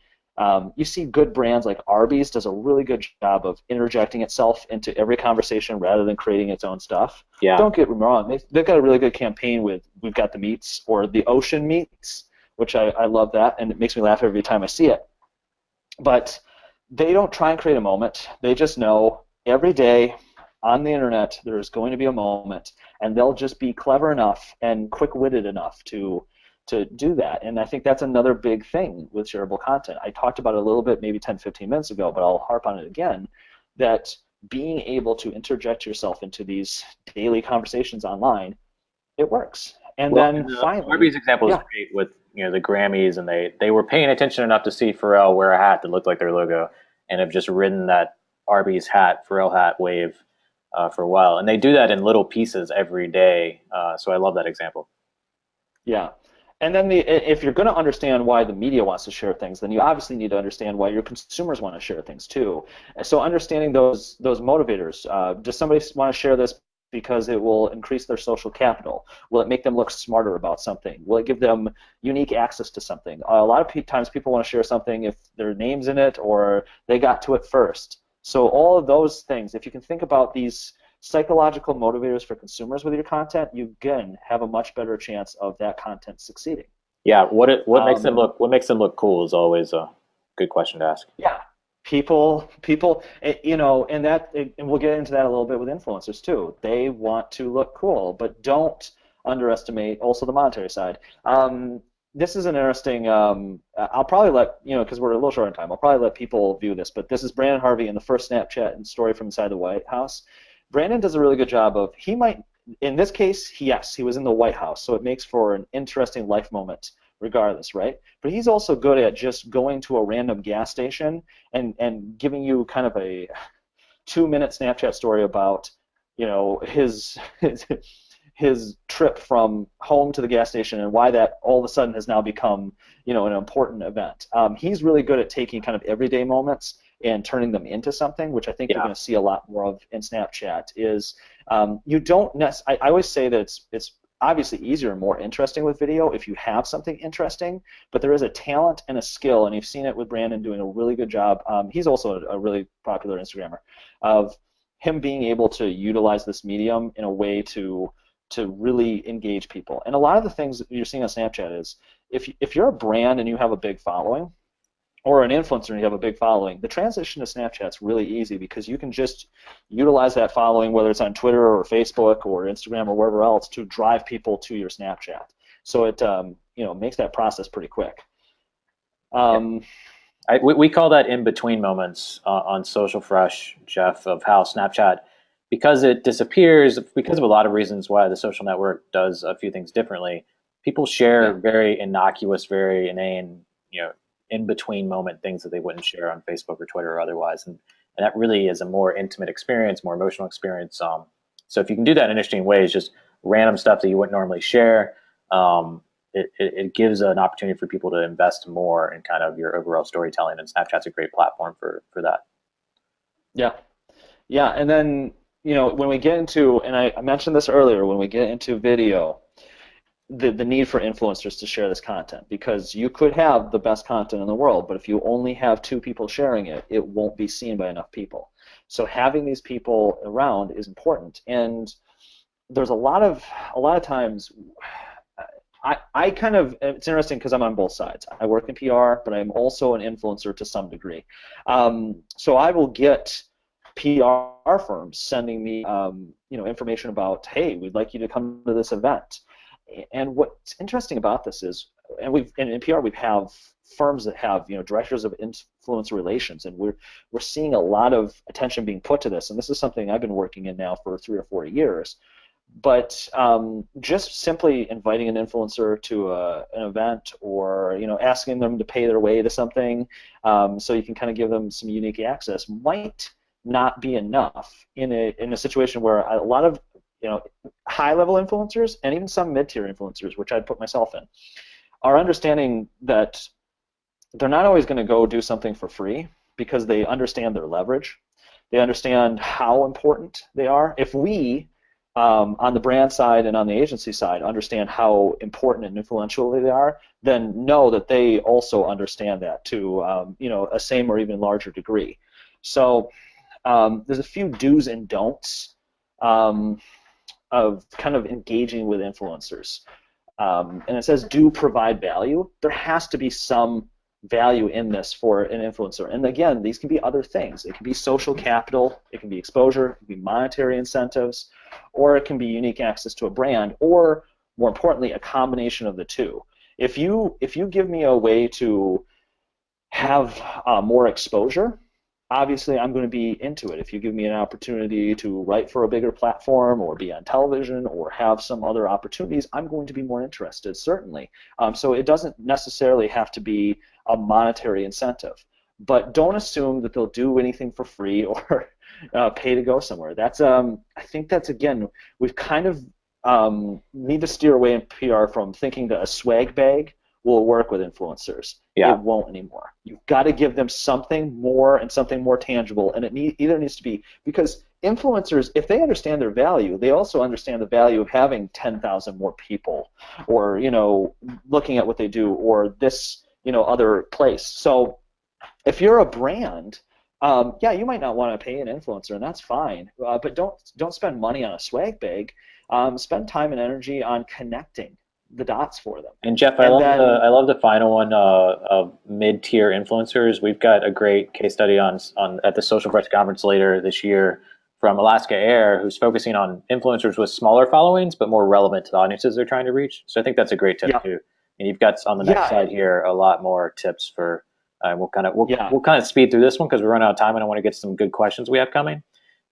you see good brands like Arby's does a really good job of interjecting itself into every conversation rather than creating its own stuff. Yeah. Don't get me wrong, they've got a really good campaign with We've Got the Meats or the Ocean Meats, which I love that, and it makes me laugh every time I see it. But they don't try and create a moment. They just know every day on the internet there's going to be a moment, and they'll just be clever enough and quick-witted enough to do that. And I think that's another big thing with shareable content. I talked about it a little bit maybe 10, 15 minutes ago, but I'll harp on it again, that being able to interject yourself into these daily conversations online, it works. And Well, then and the finally, Arby's example is yeah, great with the Grammys, and they were paying attention enough to see Pharrell wear a hat that looked like their logo, and have just ridden that Arby's hat, Pharrell hat wave for a while. And they do that in little pieces every day. So I love that example. yeah. And then if you're going to understand why the media wants to share things, then you obviously need to understand why your consumers want to share things too. And so understanding those motivators. Does somebody want to share this because it will increase their social capital? Will it make them look smarter about something? Will it give them unique access to something? A lot of times people want to share something if their name's in it or they got to it first. So all of those things, if you can think about these psychological motivators for consumers with your content, you again have a much better chance of that content succeeding. Yeah, Um, what makes them look cool is always a good question to ask. yeah, people, and we'll get into that a little bit with influencers too. They want to look cool, but don't underestimate also the monetary side. This is an interesting. I'll probably let because we're a little short on time. I'll probably let people view this, but this is Brandon Harvey in the first Snapchat and story from inside the White House. Brandon does a really good job of he might in this case yes he was in the White House, so it makes for an interesting life moment regardless, right? But he's also good at just going to a random gas station and giving you kind of a 2-minute Snapchat story about his trip from home to the gas station and why that all of a sudden has now become an important event. He's really good at taking kind of everyday moments and turning them into something, which I think you're Yeah. going to see a lot more of in Snapchat, is you don't I always say that it's obviously easier and more interesting with video if you have something interesting, but there is a talent and a skill, and you've seen it with Brandon doing a really good job. He's also a really popular Instagrammer, of him being able to utilize this medium in a way to really engage people. And a lot of the things that you're seeing on Snapchat is if you're a brand and you have a big following, or an influencer and you have a big following, the transition to Snapchat's really easy because you can just utilize that following, whether it's on Twitter or Facebook or Instagram or wherever else, to drive people to your Snapchat. So it makes that process pretty quick. Um, We call that in between moments on Social Fresh, Jeff, of how Snapchat, because it disappears, because of a lot of reasons why the social network does a few things differently. People share yeah, very innocuous, very inane, in between moment things that they wouldn't share on Facebook or Twitter or otherwise, and that really is a more intimate experience, more emotional experience. So if you can do that in interesting ways, just random stuff that you wouldn't normally share. It gives an opportunity for people to invest more in kind of your overall storytelling, and Snapchat's a great platform for that. yeah, yeah. And then when we get into, and I mentioned this earlier, when we get into video, the need for influencers to share this content, because you could have the best content in the world, but if you only have two people sharing it, it won't be seen by enough people. So having these people around is important. And there's a lot of times I kind of, it's interesting because I'm on both sides. I work in PR, but I'm also an influencer to some degree. So I will get PR firms sending me information about, hey, we'd like you to come to this event. And what's interesting about this is, and in PR we have firms that have directors of influencer relations, and we're seeing a lot of attention being put to this. And this is something I've been working in now for 3 or 4 years. But just simply inviting an influencer to an event, or asking them to pay their way to something, so you can kind of give them some unique access, might not be enough in a situation where a lot of high-level influencers, and even some mid-tier influencers, which I'd put myself in, are understanding that they're not always going to go do something for free because they understand their leverage. They understand how important they are. If we, on the brand side and on the agency side, understand how important and influential they are, then know that they also understand that to a same or even larger degree. So there's a few do's and don'ts of kind of engaging with influencers. And it says do provide value. There has to be some value in this for an influencer. And again, these can be other things. It can be social capital, it can be exposure, it can be monetary incentives, or it can be unique access to a brand, or more importantly, a combination of the two. If you give me a way to have more exposure, obviously I'm going to be into it. If you give me an opportunity to write for a bigger platform, or be on television, or have some other opportunities, I'm going to be more interested, certainly. So it doesn't necessarily have to be a monetary incentive. But don't assume that they'll do anything for free or pay to go somewhere. That's I think that's, again, we've kind of need to steer away in PR from thinking that a swag bag will work with influencers. Yeah. It won't anymore. You've got to give them something more, and something more tangible, and it either needs to be, because influencers, if they understand their value, they also understand the value of having 10,000 more people, or looking at what they do, or this other place. So if you're a brand, yeah, you might not want to pay an influencer, and that's fine. But don't spend money on a swag bag. Spend time and energy on connecting the dots for them. And Jeff, And then, I love the final one of mid-tier influencers. We've got a great case study on at the Social Press Conference later this year from Alaska Air, who's focusing on influencers with smaller followings but more relevant to the audiences they're trying to reach. So I think that's a great tip yeah, too. And you've got on the next yeah, slide here a lot more tips for. yeah, We'll kind of speed through this one because we're running out of time, and I want to get some good questions we have coming.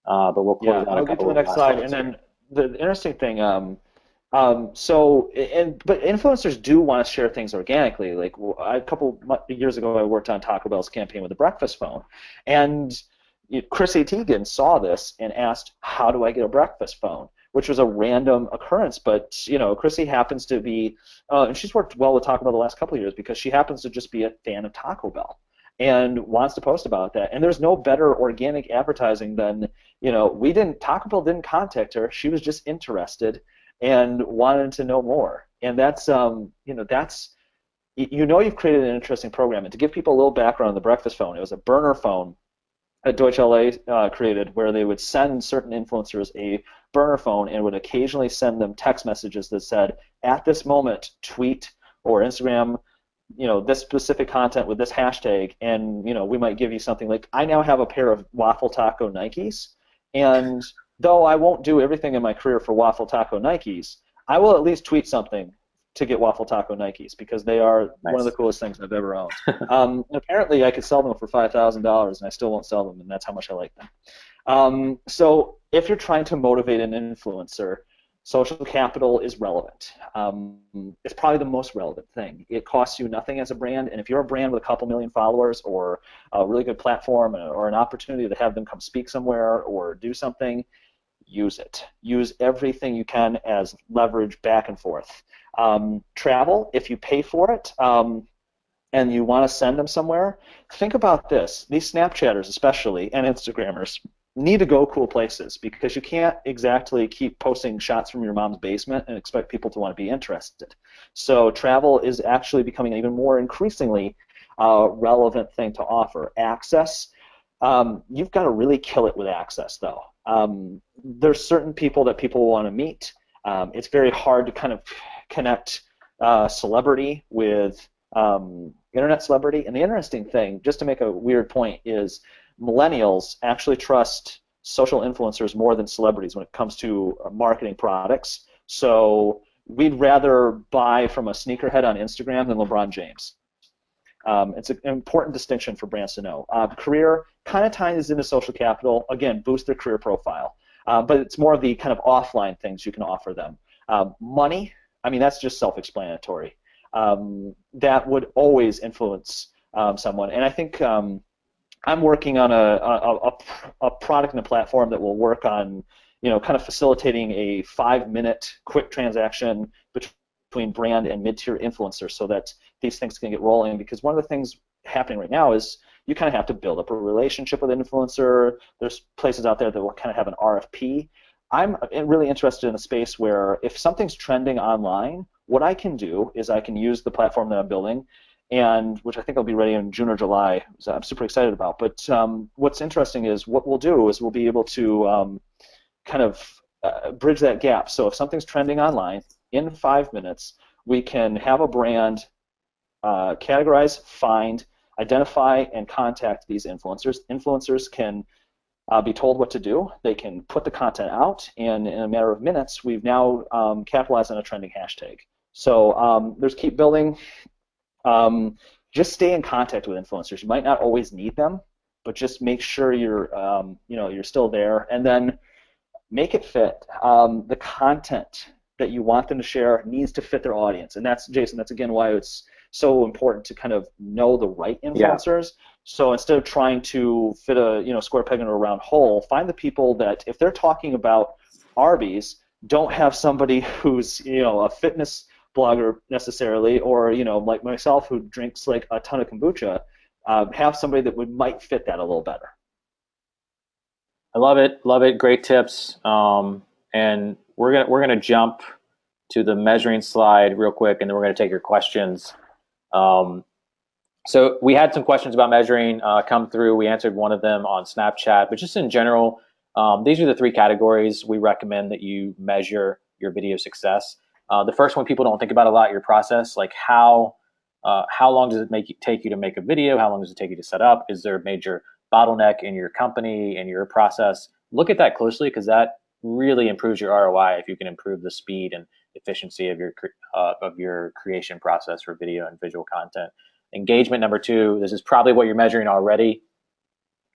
But we'll close yeah. out a I'll get to couple the of next last slide. And slides here. then the interesting thing, but influencers do want to share things organically. Like, a couple years ago, I worked on Taco Bell's campaign with the breakfast phone, and Chrissy Teigen saw this and asked, "How do I get a breakfast phone?" Which was a random occurrence, but Chrissy happens to be, and she's worked well with Taco Bell the last couple of years because she happens to just be a fan of Taco Bell. and wants to post about that. And there's no better organic advertising than, Taco Bell didn't contact her. She was just interested and wanted to know more. And you've created an interesting program. And to give people a little background on the breakfast phone, it was a burner phone that Deutsche LA created, where they would send certain influencers a burner phone and would occasionally send them text messages that said, at this moment, tweet or Instagram, this specific content with this hashtag, and we might give you something like, I now have a pair of Waffle Taco Nikes, and though I won't do everything in my career for Waffle Taco Nikes, I will at least tweet something to get Waffle Taco Nikes, because they are one of the Nice. coolest things I've ever owned. Apparently, I could sell them for $5,000, and I still won't sell them, and that's how much I like them. So if you're trying to motivate an influencer, social capital is relevant. It's probably the most relevant thing. It costs you nothing as a brand, and if you're a brand with a couple million followers, or a really good platform, or an opportunity to have them come speak somewhere or do something, use it. Use everything you can as leverage back and forth. Travel, if you pay for it, and you want to send them somewhere, think about this. These Snapchatters especially, and Instagrammers, need to go cool places, because you can't exactly keep posting shots from your mom's basement and expect people to want to be interested. So travel is actually becoming an even more increasingly relevant thing to offer. Access, you've got to really kill it with access, though. There's certain people that people want to meet. It's very hard to kind of connect celebrity with internet celebrity. And the interesting thing, just to make a weird point, is millennials actually trust social influencers more than celebrities when it comes to marketing products. So we'd rather buy from a sneakerhead on Instagram than LeBron James. It's an important distinction for brands to know. Career kind of ties into social capital. Again, boost their career profile. But it's more of the kind of offline things you can offer them. Money, I mean, that's just self-explanatory. That would always influence someone. And I think I'm working on a product and a platform that will work on, kind of facilitating a 5-minute quick transaction between brand and mid-tier influencers, so that these things can get rolling. Because one of the things happening right now is you kind of have to build up a relationship with an influencer. There's places out there that will kind of have an RFP. I'm really interested in a space where if something's trending online, what I can do is I can use the platform that I'm building, and which I think will be ready in June or July, so I'm super excited about. But what's interesting is what we'll do is we'll be able to kind of bridge that gap. So if something's trending online, in 5 minutes, we can have a brand categorize, find, identify, and contact these influencers. Influencers can be told what to do. They can put the content out, and in a matter of minutes, we've now capitalized on a trending hashtag. So there's keep building. Just stay in contact with influencers. You might not always need them, but just make sure you're still there, and then make it fit. The content that you want them to share needs to fit their audience, and that's, Jason, that's again why it's so important to kind of know the right influencers. Yeah. So instead of trying to fit a square peg in a round hole, find the people that, if they're talking about Arby's, don't have somebody who's a fitness blogger necessarily, or like myself, who drinks like a ton of kombucha. Have somebody that might fit that a little better. I love it. Love it. Great tips. And we're gonna jump to the measuring slide real quick, and then we're gonna take your questions. So we had some questions about measuring come through. We answered one of them on Snapchat, but just in general, these are the 3 categories we recommend that you measure your video success. The first one people don't think about a lot, your process, like how long does it take you to make a video? How long does it take you to set up? Is there a major bottleneck in your company, in your process? Look at that closely, because that really improves your ROI if you can improve the speed and efficiency of your creation process for video and visual content. Engagement, number 2, this is probably what you're measuring already.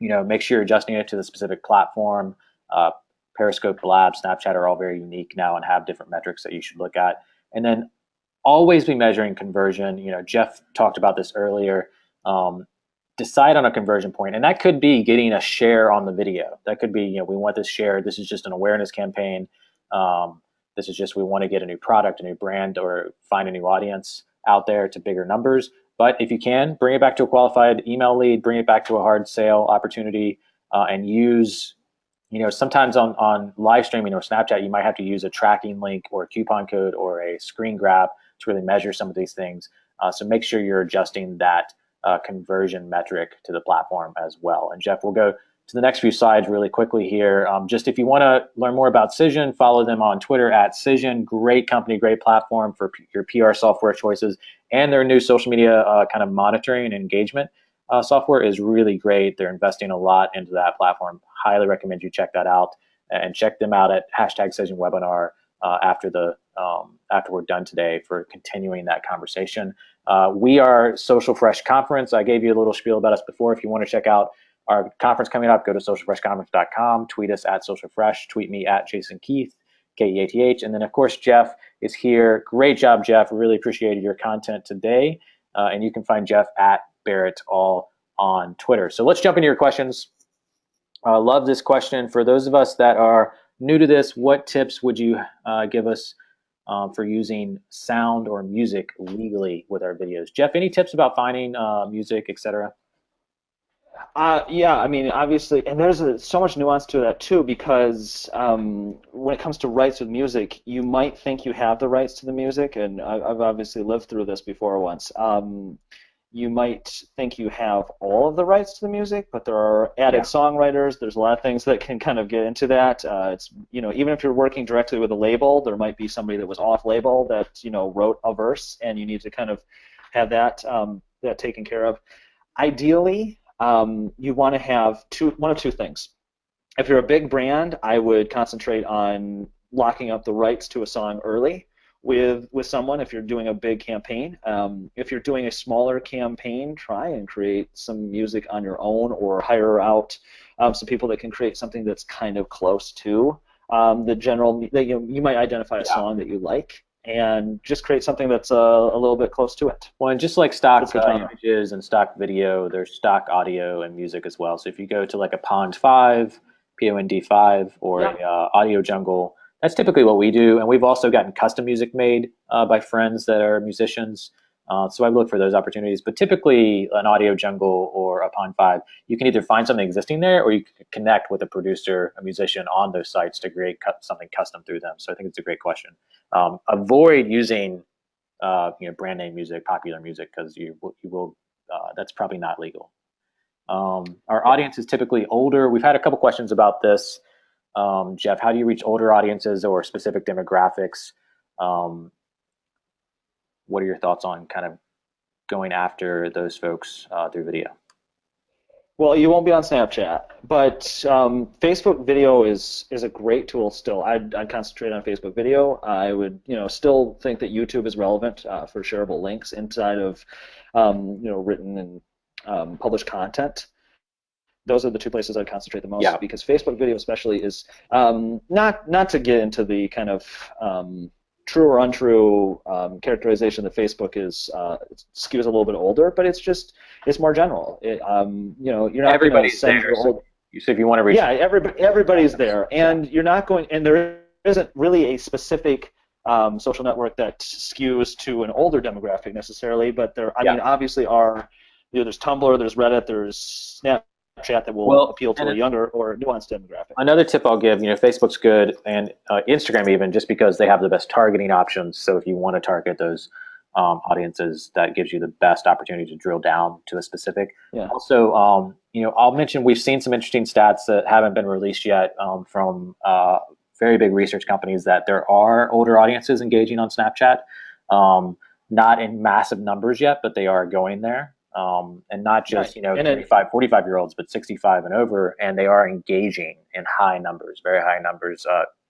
Make sure you're adjusting it to the specific platform. Periscope, Blab, Snapchat are all very unique now and have different metrics that you should look at. And then always be measuring conversion. Jeff talked about this earlier. Decide on a conversion point, and that could be getting a share on the video. That could be, we want this shared. This is just an awareness campaign. This is just, we want to get a new product, a new brand, or find a new audience out there to bigger numbers. But if you can, bring it back to a qualified email lead, bring it back to a hard sale opportunity, and use, sometimes on live streaming or Snapchat, you might have to use a tracking link or a coupon code or a screen grab to really measure some of these things. So make sure you're adjusting that conversion metric to the platform as well. And Jeff, we'll go to the next few slides really quickly here. Just if you want to learn more about Cision, follow them on Twitter at Cision. Great company, great platform for your PR software choices. And their new social media kind of monitoring and engagement software is really great. They're investing a lot into that platform. Highly recommend you check that out, and check them out at #Cision webinar after we're done today for continuing that conversation. We are Social Fresh Conference. I gave you a little spiel about us before. If you want to check out our conference coming up, go to socialfreshconference.com, tweet us at socialfresh, tweet me at Jason Keith, Keath. And then, of course, Jeff is here. Great job, Jeff. Really appreciated your content today. And you can find Jeff at Barrett all on Twitter. So let's jump into your questions. I love this question. For those of us that are new to this, what tips would you give us for using sound or music legally with our videos? Jeff, any tips about finding music, etc.? Yeah, I mean, obviously, and there's so much nuance to that too, because when it comes to rights with music, you might think you have the rights to the music, and I've obviously lived through this before once. You might think you have all of the rights to the music, but there are added songwriters. There's a lot of things that can kind of get into that. It's, even if you're working directly with a label, there might be somebody that was off label that wrote a verse, and you need to kind of have that taken care of. Ideally, you want to have one of two things. If you're a big brand, I would concentrate on locking up the rights to a song early with someone if you're doing a big campaign. If you're doing a smaller campaign, try and create some music on your own, or hire out some people that can create something that's kind of close to the general. You might identify a song that you like, and just create something that's a little bit close to it. Well, and just like stock images and stock video, there's stock audio and music as well. So if you go to like a Pond 5, POND5, or a Audio Jungle, that's typically what we do. And we've also gotten custom music made by friends that are musicians. So I look for those opportunities. But typically, an Audio Jungle or a Pond 5, you can either find something existing there, or you can connect with a producer, a musician on those sites to create something custom through them. So I think it's a great question. Avoid using brand name music, popular music, because you will that's probably not legal. Our audience is typically older. We've had a couple questions about this. Jeff, how do you reach older audiences or specific demographics? What are your thoughts on kind of going after those folks through video? Well, you won't be on Snapchat, but Facebook video is a great tool still. I'd concentrate on Facebook video. I would still think that YouTube is relevant for shareable links inside of written and published content. Those are the two places I'd concentrate the most, because Facebook video especially is not to get into the kind of true or untrue characterization that Facebook is skews a little bit older, but it's more general. You're not everybody's there. So you say if you want to reach, everybody's there, and you're not going. And there isn't really a specific social network that skews to an older demographic necessarily, but there. I mean, obviously, there's Tumblr, there's Reddit, there's Snapchat that will appeal to a younger or nuanced demographic. Another tip I'll give, Facebook's good, and Instagram even, just because they have the best targeting options. So if you want to target those audiences, that gives you the best opportunity to drill down to a specific. Also, I'll mention we've seen some interesting stats that haven't been released yet from very big research companies, that there are older audiences engaging on Snapchat. Not in massive numbers yet, but they are going there. And not just 35, 45-year-olds, but 65 and over, and they are engaging in high numbers, very high numbers,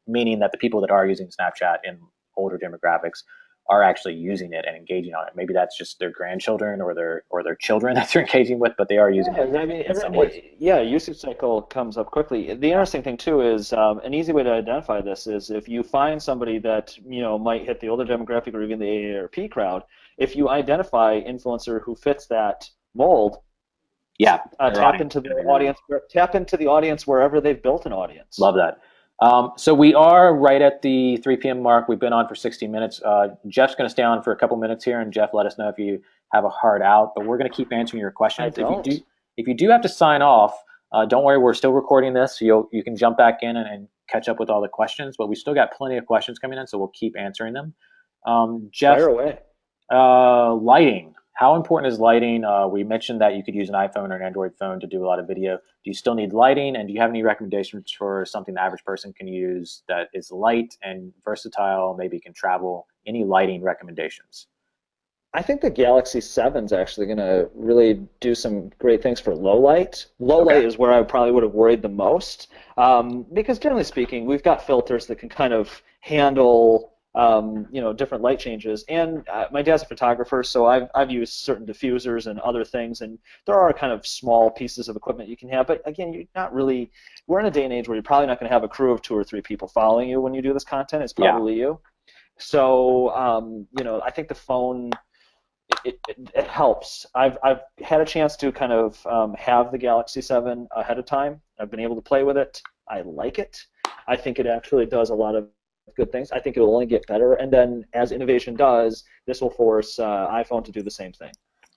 meaning that the people that are using Snapchat in older demographics are actually using it and engaging on it. Maybe that's just their grandchildren or their children that they're engaging with, but they are using it in some ways. Usage cycle comes up quickly. The interesting thing too is an easy way to identify this is if you find somebody that might hit the older demographic or even the AARP crowd. If you identify influencer who fits that mold, tap into the audience. Tap into the audience wherever they've built an audience. Love that. So we are right at the 3 p.m. mark. We've been on for 60 minutes. Jeff's going to stay on for a couple minutes here, and Jeff, let us know if you have a hard out. But we're going to keep answering your I questions. don't. If you do have to sign off, don't worry. We're still recording this, so you can jump back in and catch up with all the questions. But we still got plenty of questions coming in, so we'll keep answering them. Jeff, Fire away. lighting. How important is lighting? We mentioned that you could use an iPhone or an Android phone to do a lot of video. Do you still need lighting? And do you have any recommendations for something the average person can use that is light and versatile, maybe can travel? Any lighting recommendations? I think the Galaxy 7 is actually going to really do some great things for low light. Low Okay. light is where I probably would have worried the most, because generally speaking, we've got filters that can kind of handle different light changes. And my dad's a photographer, so I've used certain diffusers and other things, and there are kind of small pieces of equipment you can have. But again, you're not really. We're in a day and age where you're probably not going to have a crew of 2 or 3 people following you when you do this content. It's Yeah. probably you. So I think the phone it helps. I've had a chance to kind of have the Galaxy 7 ahead of time. I've been able to play with it. I like it. I think it actually does a lot of good things. I think it will only get better. And then as innovation does, this will force iPhone to do the same thing.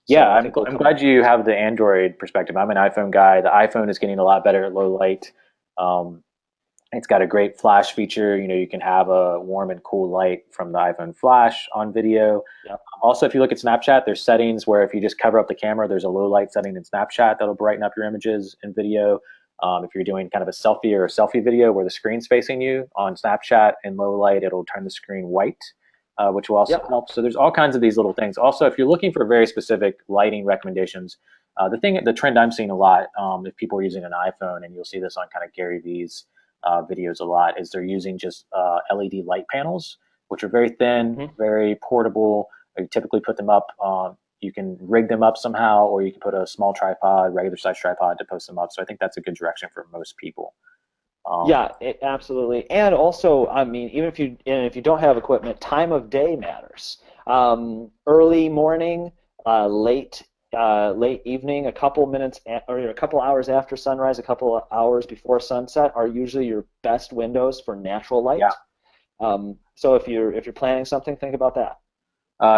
Yeah, So I think they'll I'm come glad out. you have the Android perspective. I'm an iPhone guy. The iPhone is getting a lot better at low light. Um, It's got a great flash feature. You can have a warm and cool light from the iPhone flash on video. Yeah. Also, if you look at Snapchat, there's settings where if you just cover up the camera, there's a low light setting in Snapchat that'll brighten up your images and video. If you're doing kind of a selfie or a selfie video where the screen's facing you on Snapchat in low light, it'll turn the screen white, which will also Yep. help. So there's all kinds of these little things. Also, if you're looking for very specific lighting recommendations, the trend I'm seeing a lot, if people are using an iPhone, and you'll see this on kind of Gary V's videos a lot, is they're using just LED light panels, which are very thin, Hmm. very portable. You typically put them up. You can rig them up somehow, or you can put a small tripod, regular size tripod, to post them up. So I think that's a good direction for most people. Um, Yeah, absolutely. And also, I mean, even if you don't have equipment, time of day matters. Early morning, late evening, a couple minutes or a couple hours after sunrise, a couple of hours before sunset are usually your best windows for natural yeah. light. So if you're planning something, think about that.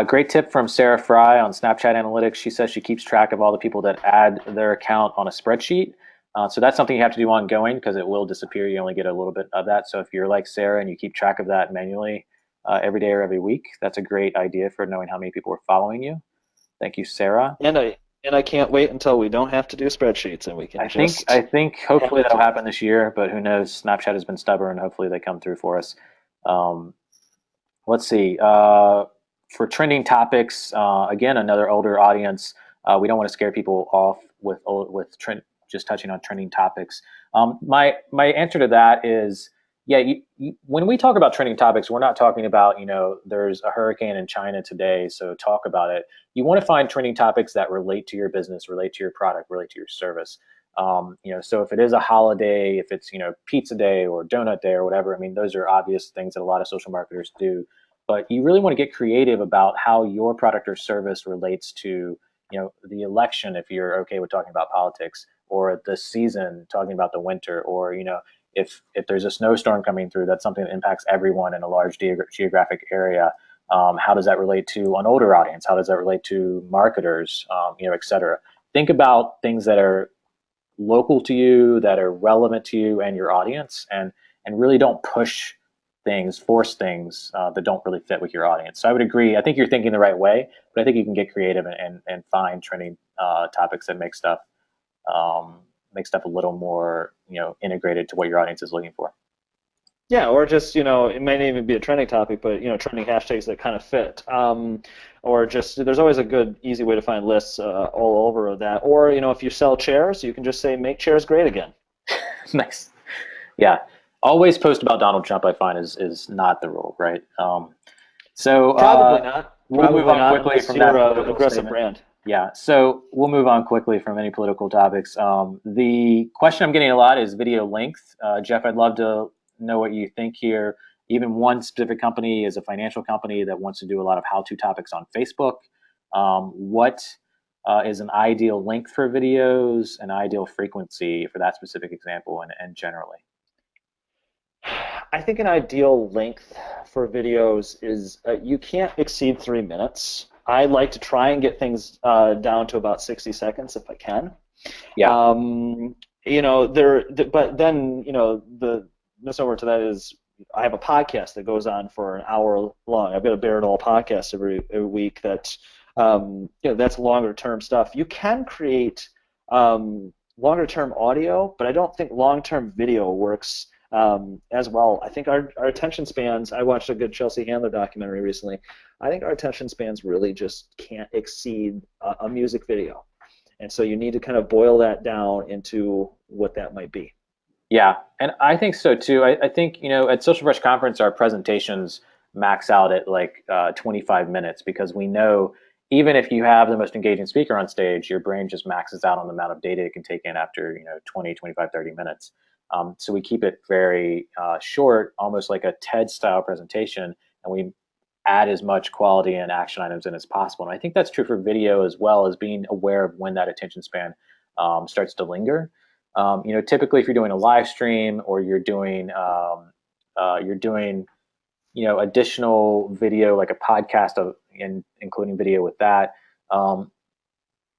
Great tip from Sarah Fry on Snapchat Analytics. She says she keeps track of all the people that add their account on a spreadsheet. So that's something you have to do ongoing because it will disappear. You only get a little bit of that. So if you're like Sarah and you keep track of that manually every day or every week, that's a great idea for knowing how many people are following you. Thank you, Sarah. And I can't wait until we don't have to do spreadsheets and we can I just think have hopefully that'll to. happen this year, but who knows? Snapchat has been stubborn. Hopefully they come through for us. Um, let's see. For trending topics, again, another older audience. We don't want to scare people off with just touching on trending topics. My answer to that is, yeah. When we talk about trending topics, we're not talking about there's a hurricane in China today, so talk about it. You want to find trending topics that relate to your business, relate to your product, relate to your service. So if it is a holiday, if it's pizza day or donut day or whatever, I mean, those are obvious things that a lot of social marketers do, but you really want to get creative about how your product or service relates to the election, if you're okay with talking about politics, or the season, talking about the winter, or if there's a snowstorm coming through, that's something that impacts everyone in a large geographic area. How does that relate to an older audience? How does that relate to marketers, et cetera? Think about things that are local to you, that are relevant to you and your audience, and really don't force things that don't really fit with your audience. So I would agree. I think you're thinking the right way, but I think you can get creative and find trending topics that um, make stuff a little more integrated to what your audience is looking for. Yeah, or just, it may not even be a trending topic, but, trending hashtags that kind of fit. Or just, there's always a good, easy way to find lists all over that. Or, if you sell chairs, you can just say, make chairs great again. Nice. Yeah. Always post about Donald Trump, I find, is not the rule, right? So Probably not. we'll move Probably on not quickly unless from you're that an political aggressive statement. brand. Yeah, so we'll move on quickly from any political topics. The question I'm getting a lot is video length. Jeff, I'd love to know what you think here. Even one specific company is a financial company that wants to do a lot of how-to topics on Facebook. What is an ideal length for videos, an ideal frequency for that specific example, and generally? I think an ideal length for videos is you can't exceed 3 minutes. I like to try and get things down to about 60 seconds if I can. Yeah. Um, but then, the misnomer to that is I have a podcast that goes on for an hour long. I've got a Barrett podcast every week that's longer term stuff. You can create longer term audio, but I don't think long term video works as well. I think our attention spans, I watched a good Chelsea Handler documentary recently. I think our attention spans really just can't exceed a music video. And so you need to kind of boil that down into what that might be. Yeah, and I think so too. I think, at Social Fresh Conference, our presentations max out at like 25 minutes because we know even if you have the most engaging speaker on stage, your brain just maxes out on the amount of data it can take in after, 20, 25, 30 minutes. So we keep it very short, almost like a TED style presentation, and we add as much quality and action items in as possible. And I think that's true for video as well as being aware of when that attention span starts to linger. Typically if you're doing a live stream or you're doing additional video like a podcast including video with that, um,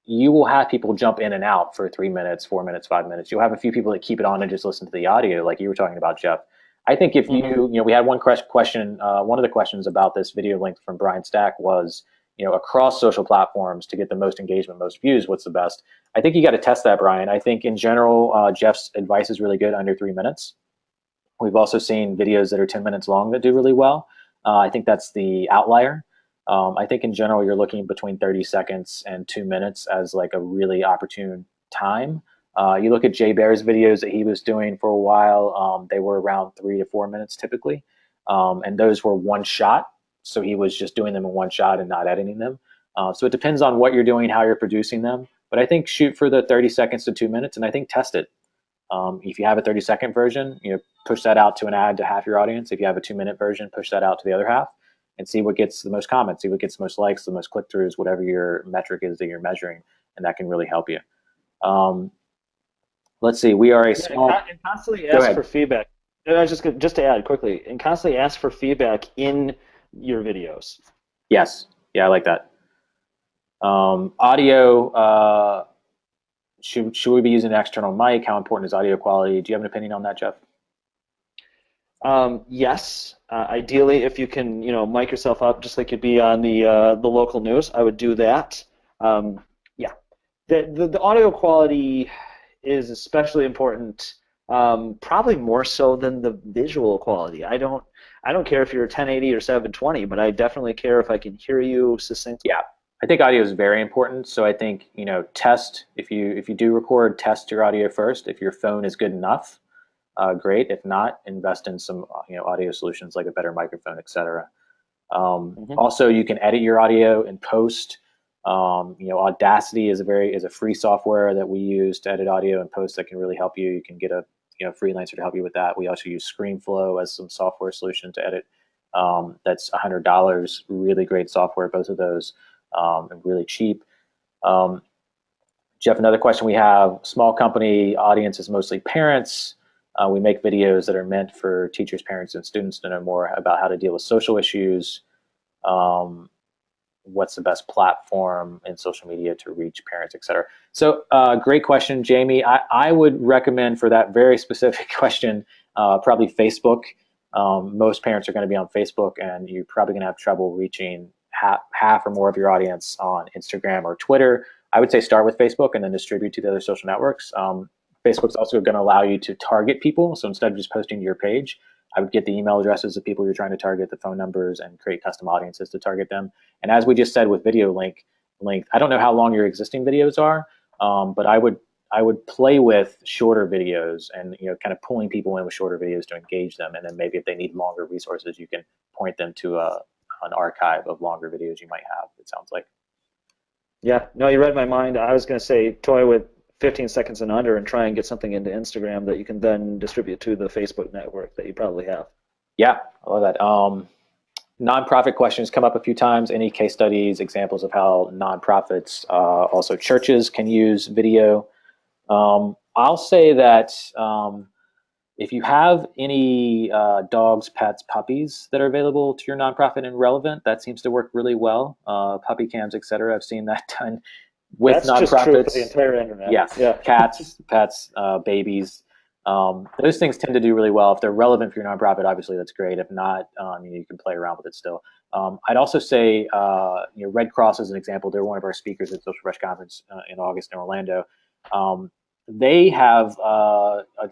you will have people jump in and out for 3 minutes, 4 minutes, 5 minutes. You'll have a few people that keep it on and just listen to the audio, like you were talking about, Jeff. I think if Mm-hmm. we had one question. One of the questions about this video link from Brian Stack was, across social platforms to get the most engagement, most views, what's the best? I think you got to test that, Brian. I think in general, Jeff's advice is really good, under 3 minutes. We've also seen videos that are 10 minutes long that do really well. I think that's the outlier. I think in general, you're looking between 30 seconds and 2 minutes as like a really opportune time. You look at Jay Bear's videos that he was doing for a while, they were around 3 to 4 minutes typically. And those were one shot. So he was just doing them in one shot and not editing them. So it depends on what you're doing, how you're producing them. But I think shoot for the 30 seconds to 2 minutes, and I think test it. If you have a 30-second version, push that out to an ad to half your audience. If you have a 2-minute version, push that out to the other half and see what gets the most comments, see what gets the most likes, the most click-throughs, whatever your metric is that you're measuring, and that can really help you. Um, let's see. We are a Yeah, small. and constantly Go ask ahead. for feedback. I was just to add quickly, and constantly ask for feedback in your videos. Yes. Yeah, I like that. Audio. Should we be using an external mic? How important is audio quality? Do you have an opinion on that, Jeff? Yes, ideally, if you can, mic yourself up just like you'd be on the local news, I would do that. Yeah, the audio quality is especially important, probably more so than the visual quality. I don't care if you're 1080 or 720, but I definitely care if I can hear you succinctly. Yeah, I think audio is very important. So I think test if you do record, test your audio first. If your phone is good enough, great. If not, invest in some audio solutions like a better microphone, etc. Hmm. Also, you can edit your audio in post. Audacity is a free software that we use to edit audio and post that can really help you. You can get a freelancer to help you with that. We also use ScreenFlow as some software solution to edit. That's $100. Really great software, both of those, and really cheap. Um, Jeff, another question we have: small company audience is mostly parents. We make videos that are meant for teachers, parents, and students to know more about how to deal with social issues. Um, what's the best platform in social media to reach parents, et cetera? So great question, Jamie. I would recommend for that very specific question, probably Facebook. Most parents are going to be on Facebook, and you're probably going to have trouble reaching half or more of your audience on Instagram or Twitter. I would say start with Facebook and then distribute to the other social networks. Facebook's also going to allow you to target people. So instead of just posting to your page, I would get the email addresses of people you're trying to target, the phone numbers, and create custom audiences to target them. And as we just said with video length, I don't know how long your existing videos are, but I would play with shorter videos and kind of pulling people in with shorter videos to engage them. And then maybe if they need longer resources, you can point them to an archive of longer videos you might have. It sounds like. Yeah, no, you read my mind. I was going to say toy with 15 seconds and under and try and get something into Instagram that you can then distribute to the Facebook network that you probably have. Yeah, I love that. Nonprofit questions come up a few times. Any case studies, examples of how nonprofits, also churches, can use video? I'll say that If you have any dogs, pets, puppies that are available to your nonprofit and relevant, that seems to work really well. Puppy cams, etc. I've seen that done with That's just true for the nonprofits. entire internet. Yes, Yeah. cats, pets, babies. Those things tend to do really well. If they're relevant for your nonprofit, obviously that's great. If not, you can play around with it still. I'd also say, Red Cross is an example. They're one of our speakers at Social Fresh Conference in August in Orlando. Um, they have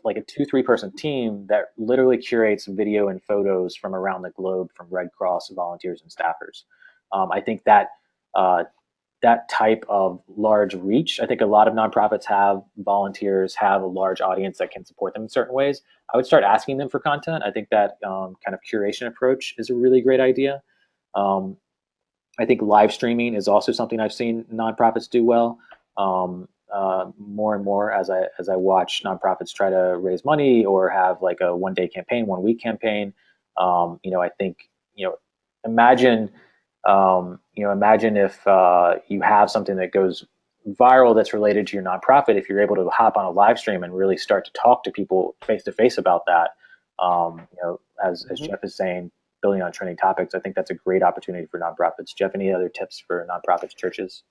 like a 2-3 person team that literally curates video and photos from around the globe from Red Cross volunteers and staffers. I think that uh, that type of large reach. I think a lot of nonprofits have volunteers, have a large audience that can support them in certain ways. I would start asking them for content. I think that kind of curation approach is a really great idea. Um, I think live streaming is also something I've seen nonprofits do well. More and more as I watch nonprofits try to raise money or have like a 1 day campaign, 1 week campaign. I think imagine imagine if you have something that goes viral that's related to your nonprofit. If you're able to hop on a live stream and really start to talk to people face to face about that, as Mhm. Jeff is saying, building on trending topics. I think that's a great opportunity for nonprofits. Jeff, any other tips for nonprofits, churches?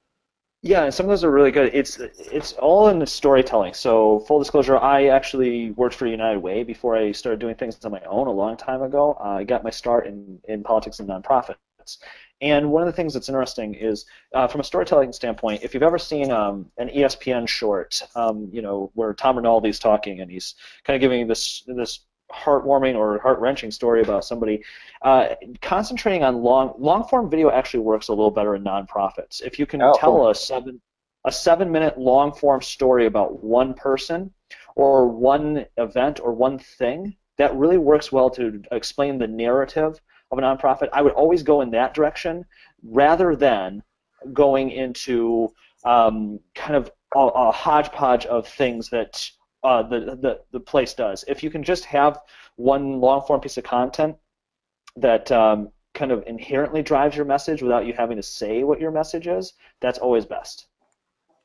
Yeah, and some of those are really good. It's all in the storytelling. So full disclosure, I actually worked for United Way before I started doing things on my own a long time ago. I got my start in politics and nonprofits. And one of the things that's interesting is, from a storytelling standpoint, if you've ever seen an ESPN short, where Tom Rinaldi's talking and he's kind of giving this heartwarming or heart-wrenching story about somebody, concentrating on long form video actually works a little better in nonprofits. If you can Oh, tell cool. a 7 minute long form story about one person or one event or one thing, that really works well to explain the narrative of a nonprofit. I would always go in that direction rather than going into kind of a hodgepodge of things that the place does. If you can just have one long form piece of content that kind of inherently drives your message without you having to say what your message is, that's always best.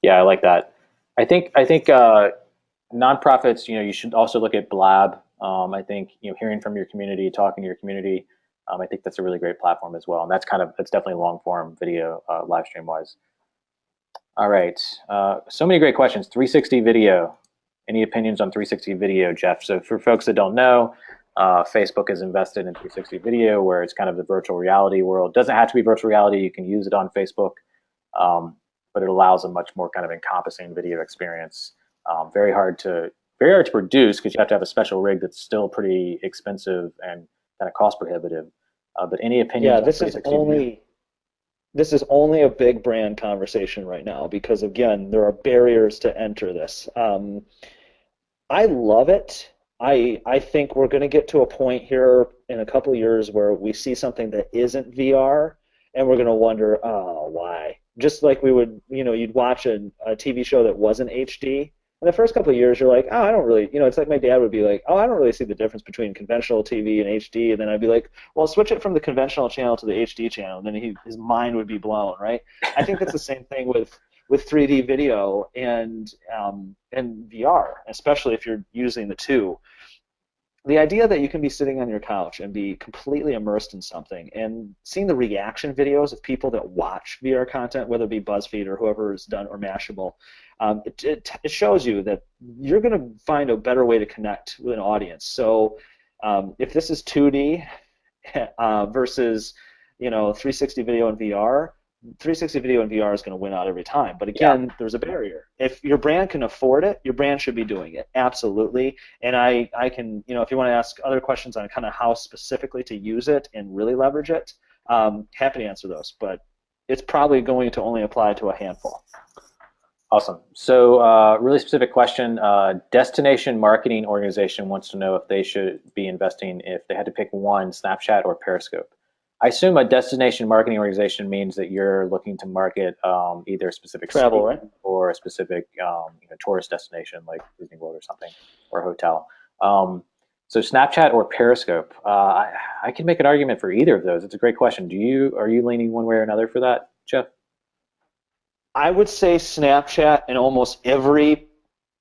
Yeah, I like that. I think nonprofits. You should also look at Blab. I think hearing from your community, talking to your community. I think that's a really great platform as well, and that's definitely long form video, live stream wise. All right, so many great questions. 360 video. Any opinions on 360 video, Jeff? So for folks that don't know, Facebook has invested in 360 video, where it's kind of the virtual reality world. Doesn't have to be virtual reality. You can use it on Facebook, um, but it allows a much more kind of encompassing video experience. Very hard to produce because you have to have a special rig that's still pretty expensive and kind of cost prohibitive. But any opinions Yeah, on 360 video? this is only a big brand conversation right now because again, there are barriers to enter this. I love it. I think we're going to get to a point here in a couple of years where we see something that isn't VR, and we're going to wonder, oh, why? Just like we would, you'd watch a TV show that wasn't HD. In the first couple of years, you're like, oh, I don't really, it's like my dad would be like, oh, I don't really see the difference between conventional TV and HD, and then I'd be like, well, switch it from the conventional channel to the HD channel, and then his mind would be blown, right? I think that's the same thing with 3D video and VR, especially if you're using the two. The idea that you can be sitting on your couch and be completely immersed in something and seeing the reaction videos of people that watch VR content, whether it be BuzzFeed or whoever is done or Mashable, it shows you that you're going to find a better way to connect with an audience. So if this is 2D versus 360 video and VR, 360 video and VR is going to win out every time. But Yeah. again, there's a barrier. If your brand can afford it, your brand should be doing it. Absolutely. And I can, if you want to ask other questions on kind of how specifically to use it and really leverage it, happy to answer those. But it's probably going to only apply to a handful. Awesome. So, really specific question. Destination marketing organization wants to know if they should be investing, if they had to pick one, Snapchat or Periscope. I assume a destination marketing organization means that you're looking to market either a specific Travel, city right? or a specific tourist destination like Disney World or something, or a hotel. Um, so, Snapchat or Periscope. I can make an argument for either of those. It's a great question. Are you leaning one way or another for that, Jeff? I would say Snapchat in almost every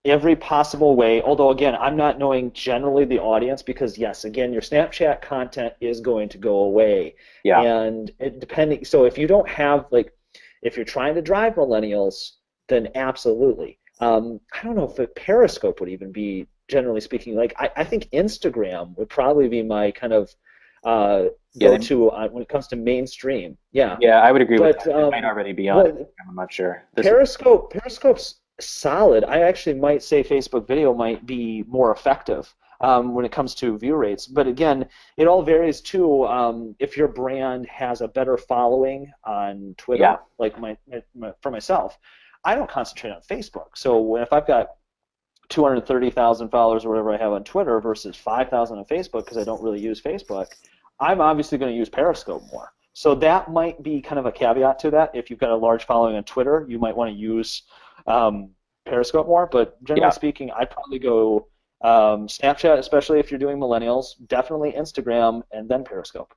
every possible way. Although again, I'm not knowing generally the audience because yes, again, your Snapchat content is going to go away, Yeah. and it depending. So if you don't have like, if you're trying to drive millennials, then absolutely. I don't know if Periscope would even be generally speaking. Like I think Instagram would probably be my kind of Yeah. go-to when it comes to mainstream. Yeah, Yeah, I would agree with but that. It might already be on it. what I'm not sure. Periscope's solid. I actually might say Facebook video might be more effective when it comes to view rates. But again, it all varies too. If your brand has a better following on Yeah. Twitter, like for myself, I don't concentrate on Facebook. So if I've got 230,000 followers or whatever I have on Twitter versus 5,000 on Facebook because I don't really use Facebook, I'm obviously going to use Periscope more. So that might be kind of a caveat to that. If you've got a large following on Twitter, you might want to use um, Periscope more. But generally Yeah. speaking, I'd probably go Snapchat, especially if you're doing millennials, definitely Instagram, and then Periscope.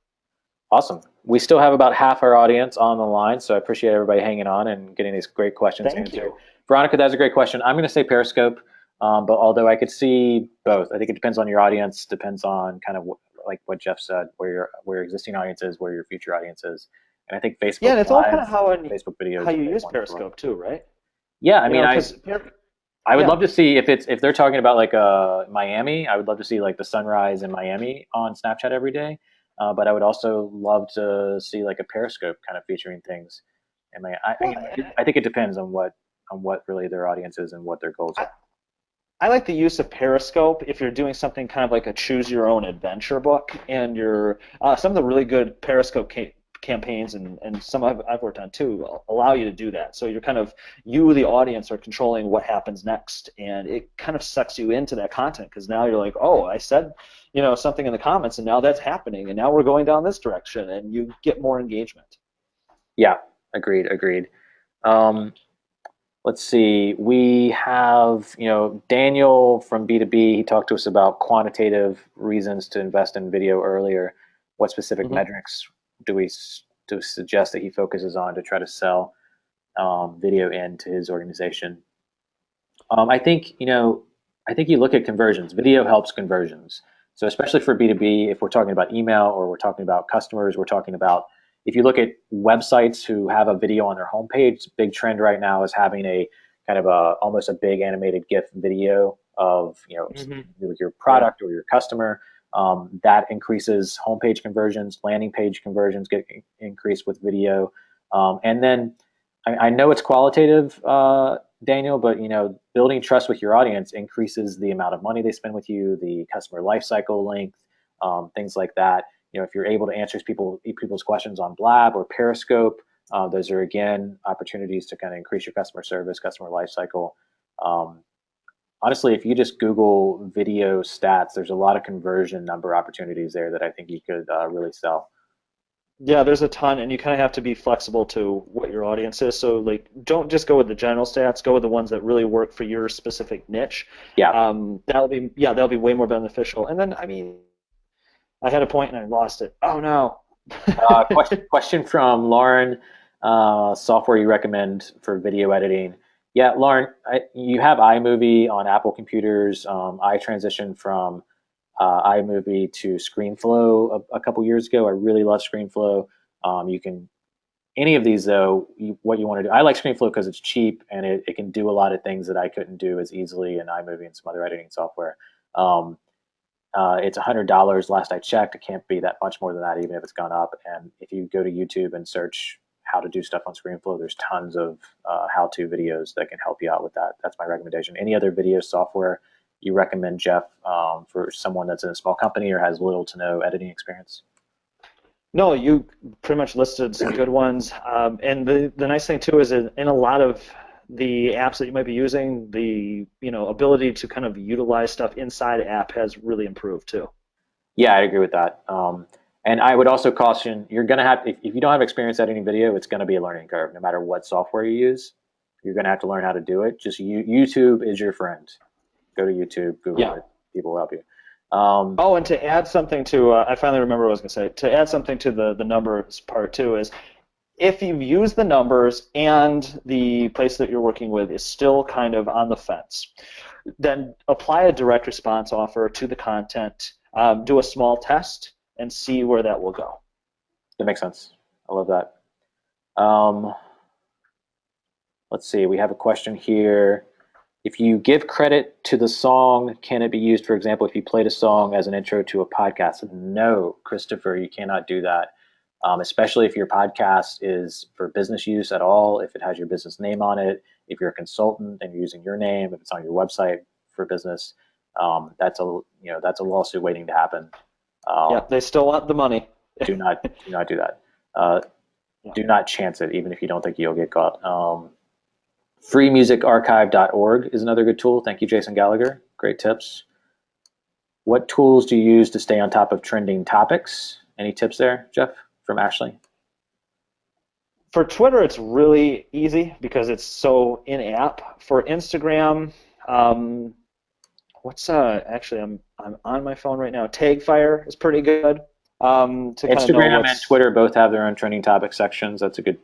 Awesome. We still have about half our audience on the line, so I appreciate everybody hanging on and getting these great questions Thank answered. you. Veronica, that's a great question. I'm going to say Periscope, but although I could see both, I think it depends on your audience, depends on kind of like what Jeff said, where your existing audience is, where your future audience is, and I think Yeah, Facebook and it's all kind Live, of how Facebook how videos are a you big use one as well. Periscope too, right? Yeah, I You mean, know, I because I would yeah. love to see if they're talking about like Miami. I would love to see like the sunrise in Miami on Snapchat every day. But I would also love to see like a Periscope kind of featuring things. And Well, I think it depends on what really their audience is and what their goals are. I, I like the use of Periscope if you're doing something kind of like a choose your own adventure book, and you're some of the really good Periscope campaigns and some I've worked on too allow you to do that. So you're kind of you, the audience, are controlling what happens next, and it kind of sucks you into that content because now you're like, oh, I said, something in the comments, and now that's happening, and now we're going down this direction, and you get more engagement. Yeah, agreed. Um, let's see. We have, Daniel from B2B. He talked to us about quantitative reasons to invest in video earlier. What specific Hmm. metrics do we do suggest that he focuses on to try to sell video into his organization? I think I think you look at conversions. Video helps conversions. So especially for B2B, if we're talking about email or we're talking about customers, we're talking about if you look at websites who have a video on their homepage, big trend right now is having a kind of a almost a big animated GIF video of Hmm. with your Yeah. product or your customer. That increases homepage conversions, landing page conversions get increased with video, and then I know it's qualitative, Daniel, but building trust with your audience increases the amount of money they spend with you, the customer lifecycle length, things like that. If you're able to answer people's questions on Blab or Periscope, those are again opportunities to kind of increase your customer service, customer lifecycle. Um, Honestly, if you just Google video stats, there's a lot of conversion number opportunities there that I think you could really sell. Yeah, there's a ton, and you kind of have to be flexible to what your audience is. So, like, don't just go with the general stats. Go with the ones that really work for your specific niche. Yeah. That'll be way more beneficial. And then, I mean, I had a point and I lost it. Oh no. Question from Lauren. Software you recommend for video editing? Yeah, Lauren, you have iMovie on Apple computers. I transitioned from iMovie to ScreenFlow a couple years ago. I really love ScreenFlow. You can any of these though. What you want to do? I like ScreenFlow because it's cheap and it can do a lot of things that I couldn't do as easily in iMovie and some other editing software. Um, it's $100 last I checked. It can't be that much more than that, even if it's gone up. And if you go to YouTube and search how to do stuff on ScreenFlow, there's tons of how-to videos that can help you out with that. That's my recommendation. Any other video software you recommend, Jeff, for someone that's in a small company or has little to no editing experience? No, you pretty much listed some good ones. And the nice thing too is in a lot of the apps that you might be using, the ability to kind of utilize stuff inside app has really improved too. Yeah, I agree with that. And I would also caution you're going to have, if you don't have experience editing video, it's going to be a learning curve no matter what software you use. You're going to have to learn how to do it. Just YouTube is your friend. Go to YouTube, Google Yeah. it. People will help you. Um, Oh, and to add something to, I finally remember what I was going to say. To add something to the numbers part too is if you've used the numbers and the place that you're working with is still kind of on the fence, then apply a direct response offer to the content, do a small test, and see where that will go. That makes sense. I love that. Um, let's see. We have a question here. If you give credit to the song, can it be used, for example, if you played a song as an intro to a podcast? No, Christopher, you cannot do that. Especially if your podcast is for business use at all, if it has your business name on it, if you're a consultant and you're using your name, if it's on your website for business, that's a lawsuit waiting to happen. Yeah, they still want the money. Do not do that. Uh, Yeah. do not chance it, even if you don't think you'll get caught. Freemusicarchive.org is another good tool. Thank you, Jason Gallagher. Great tips. What tools do you use to stay on top of trending topics? Any tips there, Jeff, from Ashley? For Twitter, it's really easy because it's so in-app. For Instagram, actually I'm on my phone right now. Tagfire is pretty good to kind of know Instagram and what's. Twitter both have their own trending topic sections. That's a good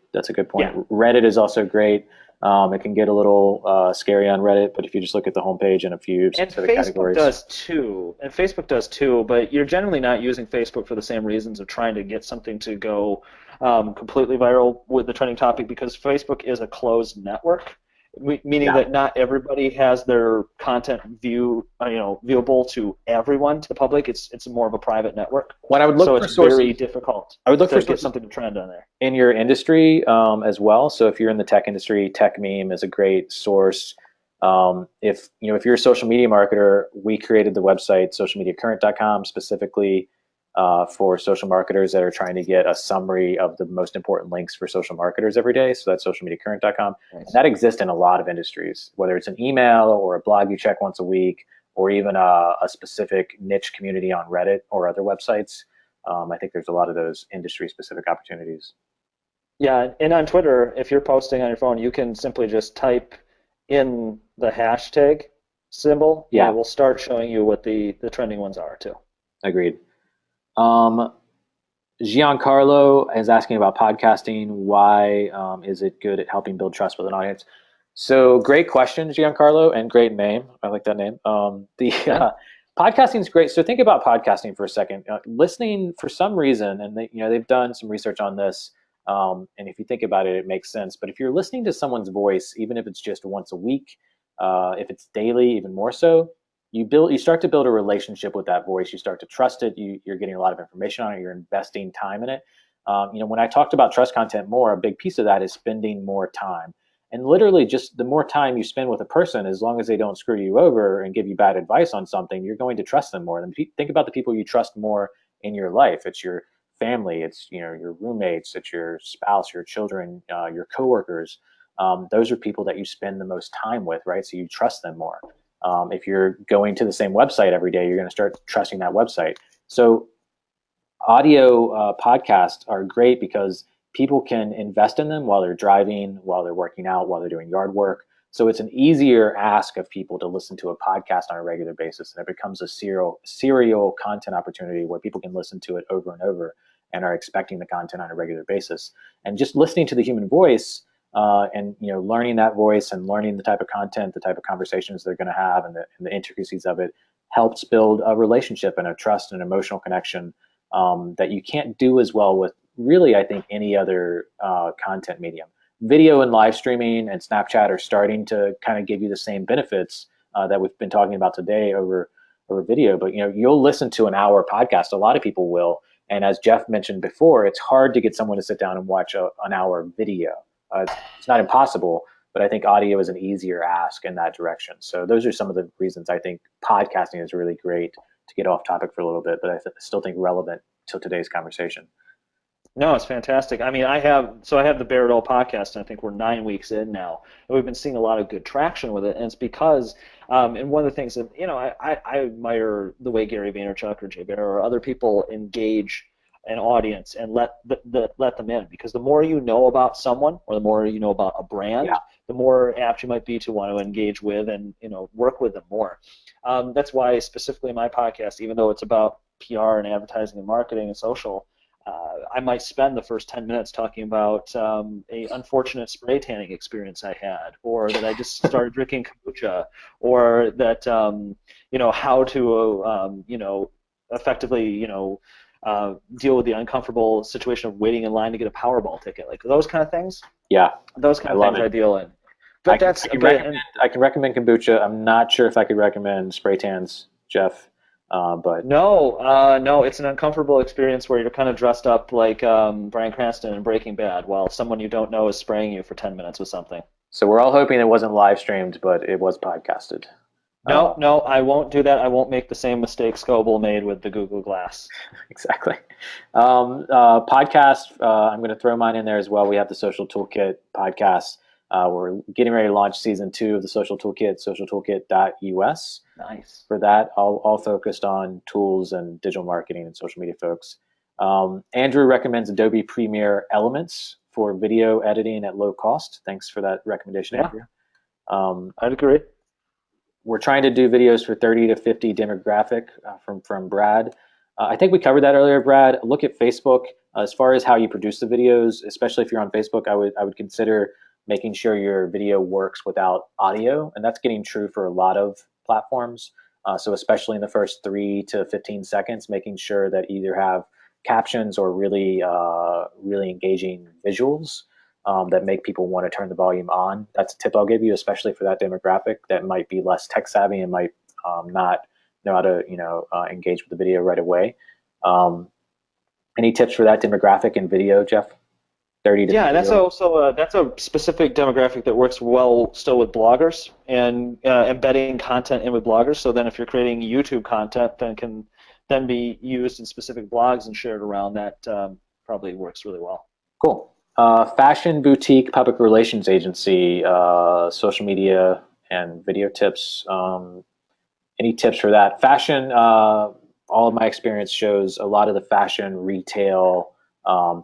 point. Yeah. Reddit is also great. It can get a little scary on Reddit, but if you just look at the homepage and a few And specific Facebook categories. does too, but you're generally not using Facebook for the same reasons of trying to get something to go completely viral with the trending topic, because Facebook is a closed network, meaning Yeah. that not everybody has their content viewable to everyone, to the public. It's more of a private network, What I would look so for it's very sources, difficult I would look to for get sources something to trend on there. in your industry as well. So if you're in the tech industry, Tech Meme is a great source. If you're a social media marketer, we created the website socialmediacurrent.com specifically for social marketers that are trying to get a summary of the most important links for social marketers every day. So that's socialmediacurrent.com. Nice. And that exists in a lot of industries, whether it's an email or a blog you check once a week, or even a specific niche community on Reddit or other websites. I think there's a lot of those industry-specific opportunities. Yeah, and on Twitter, if you're posting on your phone, you can simply just type in the hashtag symbol, and it Yeah, will start showing you what the trending ones are too. agreed. Um, Giancarlo is asking about podcasting. Why is it good at helping build trust with an audience? So great question, Giancarlo, and great name. I like that name. The Yeah. Podcasting is great. So think about podcasting for a second. Listening, for some reason, and they've done some research on this. And if you think about it, it makes sense. But if you're listening to someone's voice, even if it's just once a week, if it's daily, even more so, you start to build a relationship with that voice. You start to trust it. You're getting a lot of information on it. You're investing time in it. When I talked about trust content more, a big piece of that is spending more time. And literally, just the more time you spend with a person, as long as they don't screw you over and give you bad advice on something, you're going to trust them more. And think about the people you trust more in your life. It's your family. It's your roommates. It's your spouse, your children, your coworkers. Those are people that you spend the most time with, right? So you trust them more. If you're going to the same website every day, you're going to start trusting that website. So audio podcasts are great because people can invest in them while they're driving, while they're working out, while they're doing yard work. So it's an easier ask of people to listen to a podcast on a regular basis, and it becomes a serial content opportunity where people can listen to it over and over and are expecting the content on a regular basis. And just listening to the human voice and learning that voice and learning the type of content, the type of conversations they're going to have, and the intricacies of it helps build a relationship and a trust and emotional connection that you can't do as well with really, I think, any other content medium. Video and live streaming and Snapchat are starting to kind of give you the same benefits that we've been talking about today over video. But you'll listen to an hour podcast. A lot of people will. And as Jeff mentioned before, it's hard to get someone to sit down and watch an hour video. It's not impossible, but I think audio is an easier ask in that direction. So those are some of the reasons I think podcasting is really great, to get off topic for a little bit, but I still think relevant to today's conversation. No, it's fantastic. I mean, I have the Barrett podcast, and I think we're 9 weeks in now, and we've been seeing a lot of good traction with it. And it's because, and one of the things that I admire the way Gary Vaynerchuk or Jay Baer or other people engage an audience and let them in, because the more you know about someone, or the more you know about a brand, Yeah. the more apt you might be to want to engage with and work with them more. That's why specifically my podcast, even though it's about PR and advertising and marketing and social, I might spend the first 10 minutes talking about a unfortunate spray tanning experience I had, or that I just started drinking kombucha, or that how to effectively deal with the uncomfortable situation of waiting in line to get a Powerball ticket, like those kind of things. Yeah, Those I kind of love things it. I deal in. I But can, that's I can but recommend and I can recommend kombucha. I'm not sure if I could recommend spray tans, Jeff. But No, no, it's an uncomfortable experience where you're kind of dressed up like Bryan Cranston in Breaking Bad while someone you don't know is spraying you for 10 minutes with something. so we're all hoping it wasn't live streamed, but it was podcasted. Uh, No, no, I won't do that. I won't make the same mistake Scoble made with the Google Glass. exactly. Podcast. I'm going to throw mine in there as well. We have the Social Toolkit podcast. We're getting ready to launch season 2 of the Social Toolkit, socialtoolkit.us. Nice. For that, all focused on tools and digital marketing and social media folks. Andrew recommends Adobe Premiere Elements for video editing at low cost. Thanks for that recommendation, Yeah, Andrew. Um, I'd agree. we're trying to do videos for 30 to 50 demographic from Brad. I think we covered that earlier, Brad. Look at Facebook as far as how you produce the videos, especially if you're on Facebook. I would consider making sure your video works without audio, and that's getting true for a lot of platforms. So especially in the first 3 to 15 seconds, making sure that you either have captions or really engaging visuals that make people want to turn the volume on. That's a tip I'll give you, especially for that demographic that might be less tech savvy and might not know how to engage with the video right away. Um, any tips for that demographic in video, Jeff? 30 to Yeah, 50 and year old. that's a specific demographic that works well still with bloggers and embedding content in with bloggers. So then, if you're creating YouTube content, then can then be used in specific blogs and shared around. That probably works really well. Cool. Fashion boutique public relations agency, social media and video tips. Any tips for that? Fashion, all of my experience shows a lot of the fashion retail,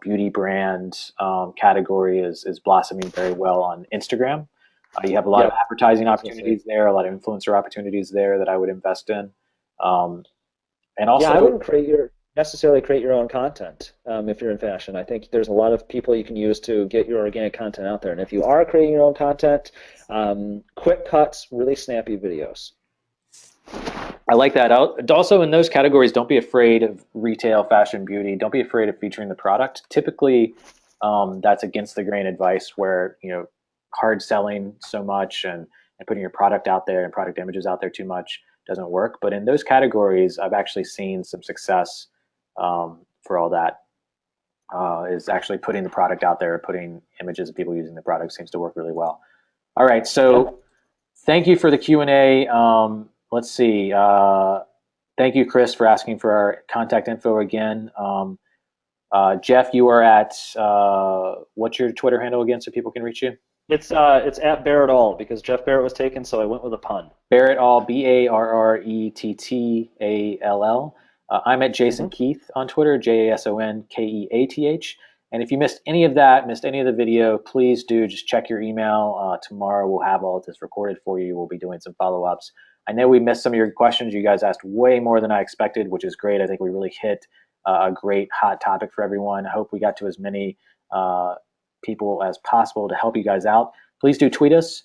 beauty brand category is blossoming very well on Instagram. You have a lot of Yep, advertising I was gonna say. opportunities there, a lot of influencer opportunities there that I would invest in. Um, and Yeah, I also, wouldn't necessarily create your own content if you're in fashion. I think there's a lot of people you can use to get your organic content out there. And if you are creating your own content, quick cuts, really snappy videos. I like that. Also, in those categories, don't be afraid of retail, fashion, beauty. Don't be afraid of featuring the product. Typically, that's against the grain advice where hard selling so much and putting your product out there and product images out there too much doesn't work. But in those categories, I've actually seen some success for all that. Is actually putting the product out there, putting images of people using the product seems to work really well. All right, Yeah. so thank you for the Q&A. Let's see. Thank you, Chris, for asking for our contact info again. Jeff, you are at what's your Twitter handle again, so people can reach you? It's at Barrett all because Jeff Barrett was taken, so I went with a pun. Barrett All, Barrettall. I'm at Jason Hmm. Keith on Twitter, JasonKeath. And if you missed any of that, missed any of the video, please do just check your email. Tomorrow we'll have all of this recorded for you. We'll be doing some follow-ups. I know we missed some of your questions. You guys asked way more than I expected, which is great. I think we really hit a great hot topic for everyone. I hope we got to as many people as possible to help you guys out. Please do tweet us.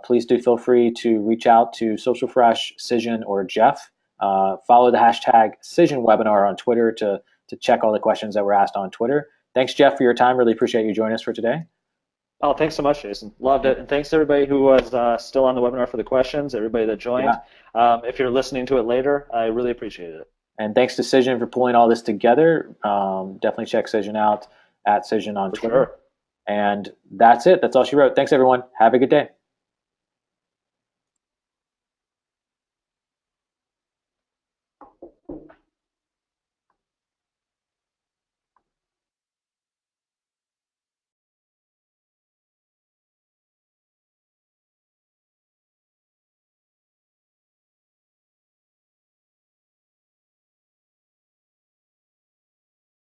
Please do feel free to reach out to Social Fresh, Cision, or Jeff. Follow the hashtag Cision Webinar on Twitter to check all the questions that were asked on Twitter. Thanks, Jeff, for your time. Really appreciate you joining us for today. Oh, thanks so much, Jason. Loved it. And thanks to everybody who was still on the webinar for the questions, everybody that joined. Yeah. If you're listening to it later, I really appreciate it. And thanks to Cision for pulling all this together. Definitely check Cision out at Cision on For Twitter. sure. And that's it. That's all she wrote. Thanks, everyone. Have a good day.